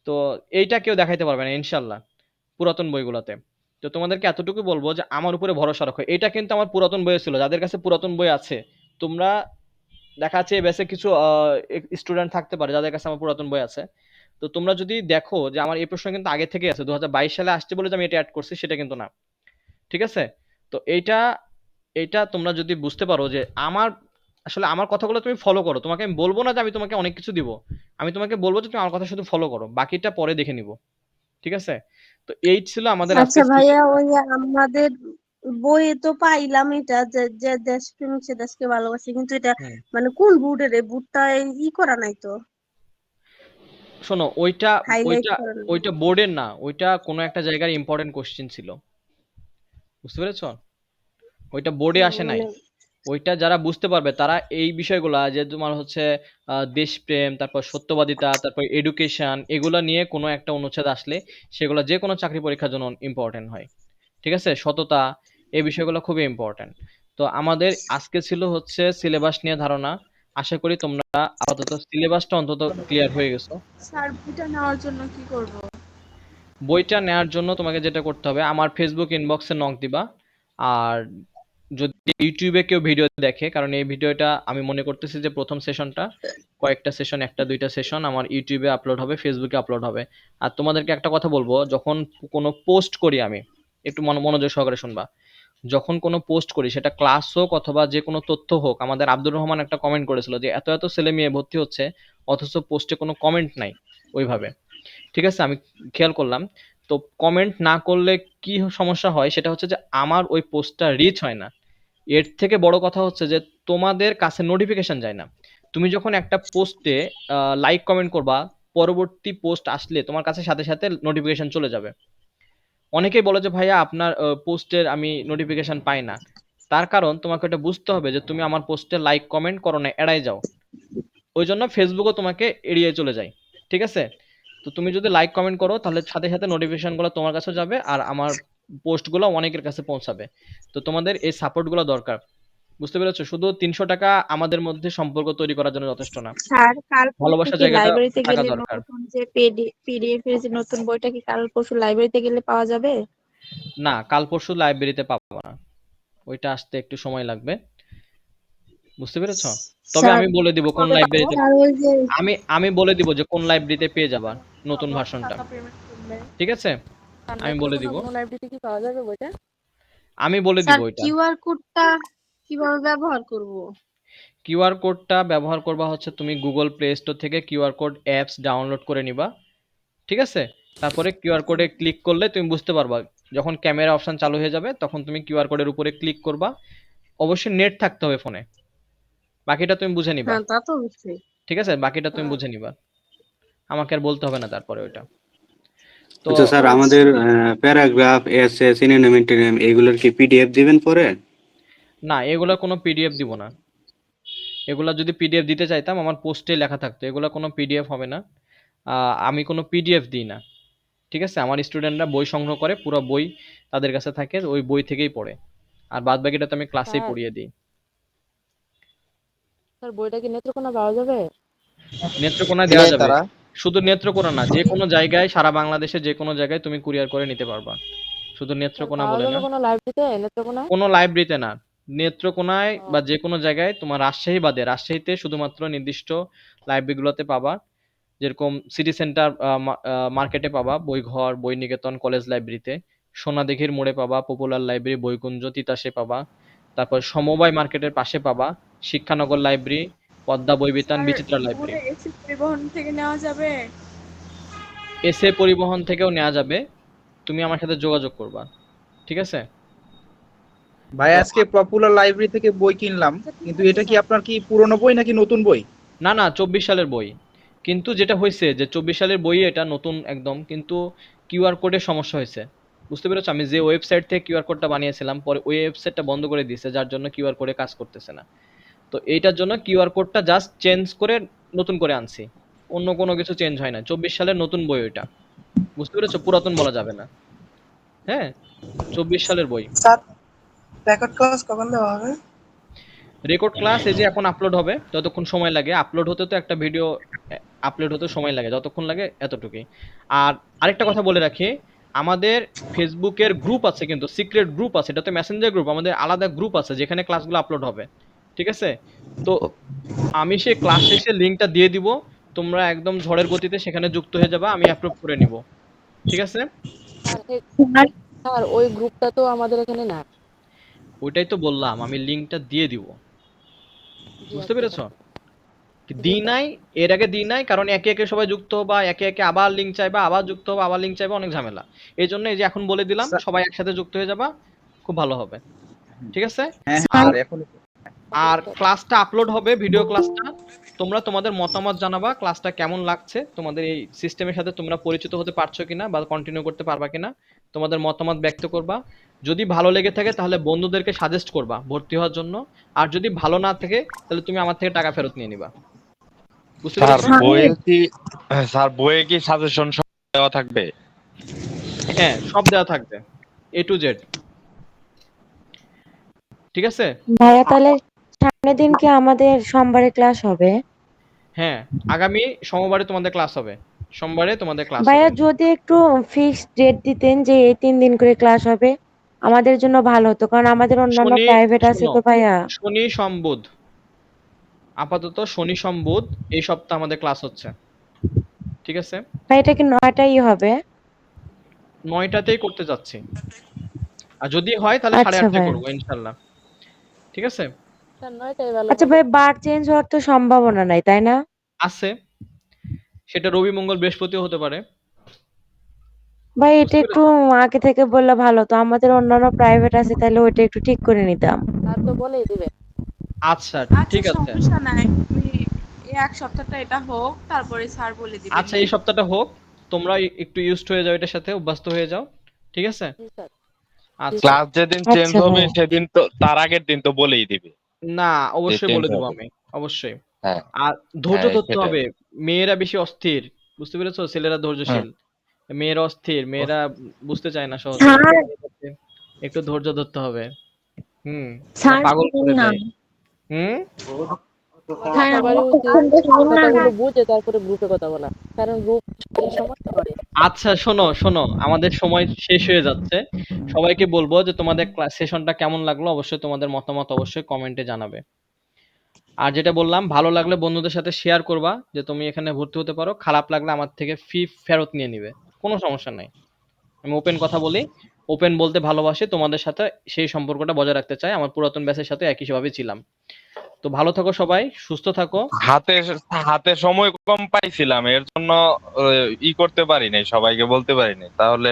তো এইটা কেউ দেখাইতে পারবে না ইনশাল্লাহ পুরাতন বইগুলোতে। তো তোমাদেরকে এতটুকু বলবো যে আমার উপরে ভরসা রাখো। এটা কিন্তু আমার পুরাতন বই ছিল, যাদের কাছে পুরাতন বই আছে, তোমরা দেখা যাচ্ছে বেসে কিছু স্টুডেন্ট থাকতে পারে যাদের কাছে আমার পুরাতন বই আছে। তো তোমরা যদি দেখো যে আমার এই প্রশ্ন কিন্তু আগে থেকে আছে, 2022 সালে আসছে বলে যে আমি এটা অ্যাড করছি সেটা কিন্তু না। ঠিক আছে, তো এইটা এইটা তোমরা যদি বুঝতে পারো যে আমার আসলে আমার কথাগুলো তুমি ফলো করো, তোমাকে আমি বলবো না যে আমি তোমাকে অনেক কিছু দিব, আমি তোমাকে বলবো যে তুমি আমার কথা শুধু ফলো করো, বাকিটা পরে দেখে নিব। ঠিক আছে, তো এই ছিল আমাদের আচ্ছা আজকে ভাইয়া, ওই আমাদের বইয়ে তো পাইলাম এটা যে যে দেশপ্রেম সে দেশকে ভালোবাসে, কিন্তু এটা মানে কোন বুটের এই বুটটা করা নাই তো, শোনো, ওইটা হাইলাইট ওইটা করা নাই। ওইটা বোর্ডের না, ওইটা কোনো একটা জায়গার ইম্পর্টেন্ট কোশ্চেন ছিল, বুঝতে পেরেছো? ওইটা বোর্ডে আসে নাই। মানে ওইটা যারা বুঝতে পারবে তারা এই বিষয়গুলা, যে তোমার হচ্ছে দেশপ্রেম, তারপর সত্যবাদিতা, তারপর এডুকেশন, এগুলা নিয়ে কোনো একটা অনুচ্ছেদ আসলে সেগুলো যে কোনো চাকরি পরীক্ষার জন্য ইম্পর্টেন্ট হয়। ঠিক আছে, সততা, এই বিষয়গুলো খুবই ইম্পর্টেন্ট। তো আমাদের আজকে ছিল হচ্ছে সিলেবাস নিয়ে ধারণা। আশা করি তোমরা আপাতত সিলেবাসটা অন্তত ক্লিয়ার হয়ে গেছো। স্যার বইটা নেওয়ার জন্য কি করব? বইটা নেওয়ার জন্য তোমাকে যেটা করতে হবে, আমার ফেসবুক ইনবক্সে নক দিবা। আর যদি ইউটিউবে কেউ ভিডিও দেখে, কারণ এই ভিডিওটা আমি মনে করতেছি যে প্রথম সেশনটা, কয়েকটা সেশন, একটা দুইটা সেশন আমার ইউটিউবে আপলোড হবে, ফেসবুকে আপলোড হবে। আর তোমাদেরকে একটা কথা বলবো, যখন কোনো পোস্ট করি আমি, একটু মনোযোগ সহকারে শুনবা, যখন কোনো পোস্ট করি সেটা ক্লাস হোক অথবা যে কোনো তথ্য হোক, আমাদের আব্দুর রহমান একটা কমেন্ট করেছিল যে এত এত ছেলে মেয়ে ভর্তি হচ্ছে অথচ পোস্টে কোনো কমেন্ট নাই ওইভাবে। ঠিক আছে, আমি খেয়াল করলাম। তো কমেন্ট না করলে কি সমস্যা হয় সেটা হচ্ছে যে আমার ওই পোস্টটা রিচ হয় না। এর থেকে বড় কথা হচ্ছে যে তোমাদের কাছে নোটিফিকেশন যায় না। তুমি যখন একটা পোস্টে লাইক কমেন্ট করবা, পরবর্তী পোস্ট আসলে তোমার কাছে সাথে সাথে নোটিফিকেশন চলে যাবে। অনেকেই বলে যে ভাইয়া আপনার পোস্টের আমি নোটিফিকেশন পাই না। তার কারণ তোমাকে এটা বুঝতে হবে যে তুমি আমার পোস্টে লাইক কমেন্ট করো না, এড়াই যাও। ওই জন্য ফেসবুকও তোমাকে এড়িয়ে চলে যায়। ঠিক আছে, তো তুমি যদি লাইক কমেন্ট করো তাহলে সাথে সাথে নোটিফিকেশনগুলো তোমার কাছে যাবে আর আমার পোস্টগুলো অনেকের কাছে পৌঁছাবে। তো তোমাদের এই সাপোর্টগুলো দরকার, বুঝতে পেরেছো? শুধু 300 টাকা আমাদের মধ্যে সম্পর্ক তৈরি করার জন্য যথেষ্ট না, স্যার কাল পরশু ভালোবাসার কি জায়গাটা লাইব্রেরিতে থাকা গেলে দরকার। নতুন যে পিডিএফ এর যে নতুন বইটা কি কাল পরশু লাইব্রেরিতে গেলে পাওয়া যাবে? না, কাল পরশু লাইব্রেরিতে পাবো না, ওইটা আসতে একটু সময় লাগবে, বুঝতে পেরেছো? তবে স্যার আমি বলে দিব কোন কবে পাবো? লাইব্রেরিতে, আর ওই যে আমি বলে দিব যে কোন লাইব্রেরিতে পেয়ে যাবা নতুন ভার্সনটা। ঠিক আছে, আমি বলে দিব, লাইব্রেরিতে কি পাওয়া যাবে বইটা? আমি বলে দিব স্যার ওইটা। কিউআর কোডটা কিভাবে ব্যবহার করব? কিউআর কোডটা ব্যবহার করবা হচ্ছে তুমি গুগল প্লে স্টোর থেকে কিউআর কোড অ্যাপস ডাউনলোড করে নিবা, ঠিক আছে? তারপরে কিউআর কোডে ক্লিক করলে তুমি বুঝতে পারবা, যখন ক্যামেরা অপশন চালু হয়ে যাবে তখন তুমি কিউআর কোডের উপরে ক্লিক করবা। অবশ্যই নেট থাকতে হবে ফোনে, বাকিটা তুমি বুঝে নিবা, হ্যাঁ তা তো অবশ্যই। ঠিক আছে? বাকিটা তুমি হ্যাঁ। বুঝে নিবা, আমাকে আর বলতে হবে না তারপরে ওইটা। তো আচ্ছা স্যার, আমাদের প্যারাগ্রাফ, এসে, সিনোনিম, অ্যান্টোনিম এগুলোর কি পিডিএফ দিবেন পরে? না, এগুলা কোনো পিডিএফ দিব না। এগুলা যদি পিডিএফ দিতে চাইতাম আমার পোস্টে লেখা থাকতো, এগুলা কোনো পিডিএফ হবে না। আমি কোনো পিডিএফ দিই না, ঠিক আছে? আমার স্টুডেন্টরা বই সংগ্রহ করে, পুরো বই তাদের কাছে থাকে, ওই বই থেকেই পড়ে, আর বাদ বাকিটা তো আমি ক্লাসেই স্যার পড়িয়ে দিই। স্যার বইটা কি নেত্রকোনা পাওয়া যাবে? নেত্রকোনায় দেওয়া যাবে, তারা শুধু নেত্রকোনা না, যে কোনো জায়গায়, সারা বাংলাদেশে যে কোনো জায়গায় তুমি কুরিয়ার করে নিতে পারবা, শুধু স্যার নেত্রকোনা পাওয়া বলে যাবে না। কোনো লাইব্রেরিতে নেত্রকোনায়? কোনো লাইব্রেরিতে না, নেত্রকোনায় ও বা যে কোনো জায়গায়, তোমার রাজশাহী বাদে, রাজশাহীতে শুধুমাত্র নির্দিষ্ট লাইব্রেরিগুলোতে পাবা, যেরকম সিটি সেন্টার মার্কেটে পাবা, বইঘর, বই নিকেতন, কলেজ লাইব্রেরিতে, সোনাদিঘির মোড়ে পাবা, পপুলার লাইব্রেরি, বইকুঞ্জ, তিতাসে পাবা, তারপর সমবায় মার্কেটের পাশে পাবা, শিক্ষানগর লাইব্রেরি, পদ্মা বইবিতান, স্যার বিচিত্রা লাইব্রেরি। এগুলো এসি পরিবহন থেকে নেওয়া যাবে? এসএ পরিবহন থেকেও নেওয়া যাবে, তুমি আমার সাথে যোগাযোগ করবা, ঠিক আছে? ভাই তো আজকে পপুলার লাইব্রেরি থেকে বই কিনলাম, কিন্তু এটা কি আপনার কি পুরনো বই নাকি নতুন বই? না না, 24 সালের বই, কিন্তু যেটা হয়েছে যে 24 সালের বই এটা নতুন একদম, কিন্তু কিউআর কোডের সমস্যা হয়েছে, বুঝতে পেরেছো? আমি যে ওয়েবসাইট থেকে কিউআর কোডটা বানিয়েছিলাম, পরে ওই ওয়েবসাইটটা বন্ধ করে দিয়েছে, যার জন্য কিউআর কোডে কাজ করতেছে না। তো এইটার জন্য কিউআর কোডটা জাস্ট চেঞ্জ করে নতুন করে আনছি, অন্য কোনো কিছু চেঞ্জ হয় না। 24 সালের নতুন বই ওইটা, বুঝতে পেরেছো? পুরাতন বলা যাবে না, হ্যাঁ, 24 সালের বই। স্যার রেকর্ড ক্লাস কখন দেওয়া হবে? রেকর্ড ক্লাস এই যে এখন আপলোড হবে, যতক্ষণ সময় লাগে আপলোড হতে, তো একটা ভিডিও আপলোড হতে সময় লাগে, যতক্ষণ লাগে এতটুকুই। আর আরেকটা কথা বলে রাখি, আমাদের ফেসবুকের গ্রুপ আছে, কিন্তু সিক্রেট গ্রুপ আছে, এটা তো মেসেঞ্জার গ্রুপ, আমাদের আলাদা গ্রুপ আছে যেখানে ক্লাসগুলো আপলোড হবে, ঠিক আছে? তো আমি সেই ক্লাস শেষে লিঙ্কটা দিয়ে দিব, তোমরা একদম ঝড়ের গতিতে সেখানে যুক্ত হয়ে যাবা, আমি অ্যাপ্রুভ করে নিব, ঠিক আছে? স্যার ওই গ্রুপটা তো আমাদের এখানে না। ওইটাই তো বললাম, আমি লিঙ্কটা দিয়ে দিব, জি বুঝতে আচ্ছা পেরেছো? জি দিই স্যার। নাই, এর আগে দিই নাই, কারণ একে একে সবাই যুক্ত হবা, একে একে আবার লিঙ্ক চাইবা, আবার যুক্ত হবা, আবার লিঙ্ক চাইবা, অনেক ঝামেলা। এই জন্য এই যে এখন বলে দিলাম, সবাই একসাথে যুক্ত হয়ে যাবা, খুব ভালো হবে, ঠিক আছে? হ্যাঁ আর স্যার এখন আর ক্লাসটা আপলোড হবে, ভিডিও ক্লাসটা, তোমরা তোমাদের মতামত জানাবা, ক্লাসটা কেমন লাগছে, তোমাদের এই সিস্টেমের সাথে তোমরা পরিচিত হতে পারছো কিনা বা কন্টিনিউ করতে পারবা কিনা, তোমাদের মতামত ব্যক্ত করবা। যদি ভালো লেগে থাকে তাহলে বন্ধুদেরকে সাজেস্ট করবা ভর্তি হওয়ার জন্য, আর যদি ভালো না থাকে তাহলে তুমি আমার থেকে টাকা ফেরত নিয়ে নিবা, বুঝতে স্যার পেরেছো? বইয়ে কি সাজেশন দেওয়া থাকবে? হ্যাঁ, সব দেওয়া থাকবে, এ টু জেড, ঠিক আছে? ভাইয়া তাহলে সামনের দিন কি আমাদের সোমবারে ক্লাস হবে? হ্যাঁ, আগামী সোমবারে তোমাদের ক্লাস হবে, সোমবারে তোমাদের ক্লাস ভাইয়া হবে। যদি একটু ফিক্সড ডেট দিতেন যে এই 3 দিন করে ক্লাস হবে, আমাদের জন্য ভালো হতো, কারণ আমাদের অন্যান্য শনি, প্রাইভেট আছে শোনো, তো ভাইয়া। শনি সোম বুধ, আপাতত শনি সোম বুধ এই সপ্তাহ আমাদের ক্লাস হচ্ছে, ঠিক আছে? ভাই এটা কি 9টাই হবে? 9টাতেই করতে যাচ্ছি, আর যদি হয় তাহলে আচ্ছা 8:30টায় ভাইয়া। করবো ইনশাল্লাহ, ঠিক আছে? স্যার 9টাই ভালো আচ্ছা হবে। ভাই, বার চেঞ্জ হওয়ার তো সম্ভাবনা নাই তাই না? আছে, সেটা রবি মঙ্গল বৃহস্পতিও হতে পারে, ভাই এটা বুঝতে একটু পেরেছো? আগে থেকে বললে ভালো তো, আমাদের অন্যান্য প্রাইভেট আছে, তাহলে ওইটা একটু ঠিক করে নিতাম। স্যার তো বলেই দিবে। আচ্ছা, আচ্ছা ঠিক আছে। সমস্যা নাই, তুমি এই এক সপ্তাহটা এটা হোক, তারপরে স্যার বলে দিবেন। আচ্ছা, এই সপ্তাহটা হোক, তোমরা একটু ইউজড হয়ে যাও, এটার সাথে অভ্যস্ত হয়ে যাও, ঠিক আছে? জি স্যার। আচ্ছা, ক্লাস যেদিন চেঞ্জ আচ্ছা হবে ভাইয়া। সেদিন তো তার আগের দিন তো বলেই দিবে না যে অবশ্যই চেঞ্জ বলে দিব হবে। আমি, অবশ্যই। হ্যাঁ আর ধৈর্য হ্যাঁ ধরতে সেটাই। হবে, মেয়েরা বেশি অস্থির, বুঝতে পেরেছো? ছেলেরা হুম। ধৈর্যশীল, মেয়েরা অস্থির, মেয়েরা বুঝতে চায় না সহজে, স্যার একটু ধৈর্য ধরতে হবে, হুম, ওরা স্যার পাগল শুনুন করে না। দেয়, হুম। আমাদের হ্যাঁ সবারই আমার উচিত কথা শুনুন না। কথাগুলো বুঝে তারপরে গ্রুপে কথা বলা, কারণ গ্রুপ সমস্যা করে। আচ্ছা, শোনো শোনো, আমাদের সময় শেষ হয়ে যাচ্ছে, সবাইকে বলবো যে তোমাদের ক্লাস সেশনটা কেমন লাগলো, অবশ্যই তোমাদের মতামত অবশ্যই কমেন্টে জানাবে। আর যেটা বললাম, ভালো লাগলে বন্ধুদের সাথে শেয়ার করবা যে তুমি এখানে ভর্তি হতে পারো, খারাপ লাগলে আমার থেকে ফি ফেরত নিয়ে নিবে, কোনো সমস্যা নাই, আমি ওপেন কথা বলি। ওপেন বলতে ভালোবাসে, তোমাদের সাথে সেই সম্পর্কটা বজায় রাখতে চাই। আমার পুরাতন ব্যাচের সাথে একই ভাবে ছিলাম। তো ভালো থাকো সবাই, সুস্থ থাকো। হাতে হাতে সময় কম পাইছিলাম, এর জন্য করতে পারি নাই, সবাইকে বলতে পারি নাই, তাহলে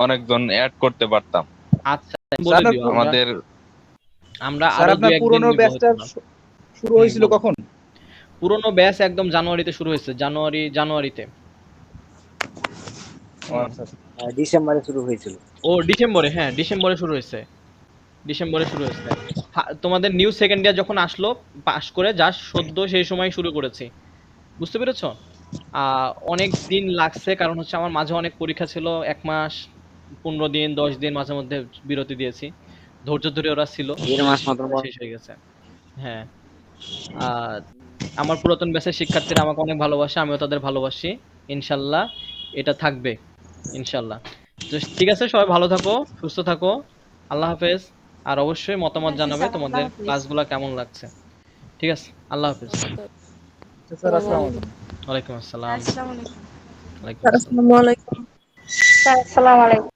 অনেকজন অ্যাড করতে পারতাম। আচ্ছা বলে দিও, আমাদের আমরা স্যার আরো আপনার 2-1 দিন পুরনো নিব ব্যাচটা হয়তো। শুরু হয়েছিল কখন? পুরনো ব্যাচ একদম জানুয়ারিতে শুরু হয়েছে, জানুয়ারিতে। ডিসেম্বরে শুরু হয়েছিল। ও ডিসেম্বরে, হ্যাঁ ডিসেম্বরে শুরু হয়েছে। তোমাদের নিউ সেকেন্ড ইয়ার যখন আসলো, পাশ করে জাস্ট সদ্য সেই সময় শুরু করেছি, বুঝতে পেরেছো? অনেক দিন লাগছে, কারণ হচ্ছে আমার মাঝে অনেক পরীক্ষা ছিল, 1 মাস 15 দিন 10 দিন মাঝে মধ্যে বিরতি দিয়েছি। ধৈর্য ধরে ওরা ছিল, 1.5 মাস মতো শেষ হয়ে গেছে। হ্যাঁ, আমার পুরাতন ব্যাচের শিক্ষার্থীরা আমাকে অনেক ভালোবাসে, আমিও তাদের ভালোবাসি। ইনশাল্লাহ এটা থাকবে, ইনশাল্লাহ। তো ঠিক আছে, সবাই ভালো থাকো, সুস্থ থাকো। আল্লাহ হাফেজ। আর অবশ্যই মতামত জানাবে তোমাদের ক্লাসগুলো কেমন লাগছে। ঠিক আছে, আল্লাহ হাফেজ। স্যার আসসালামু আলাইকুম। ওয়ালাইকুম আসসালাম। আসসালামু আলাইকুম। ওয়ালাইকুম আসসালাম। আসসালামু আলাইকুম। স্যার আসসালামু আলাইকুম।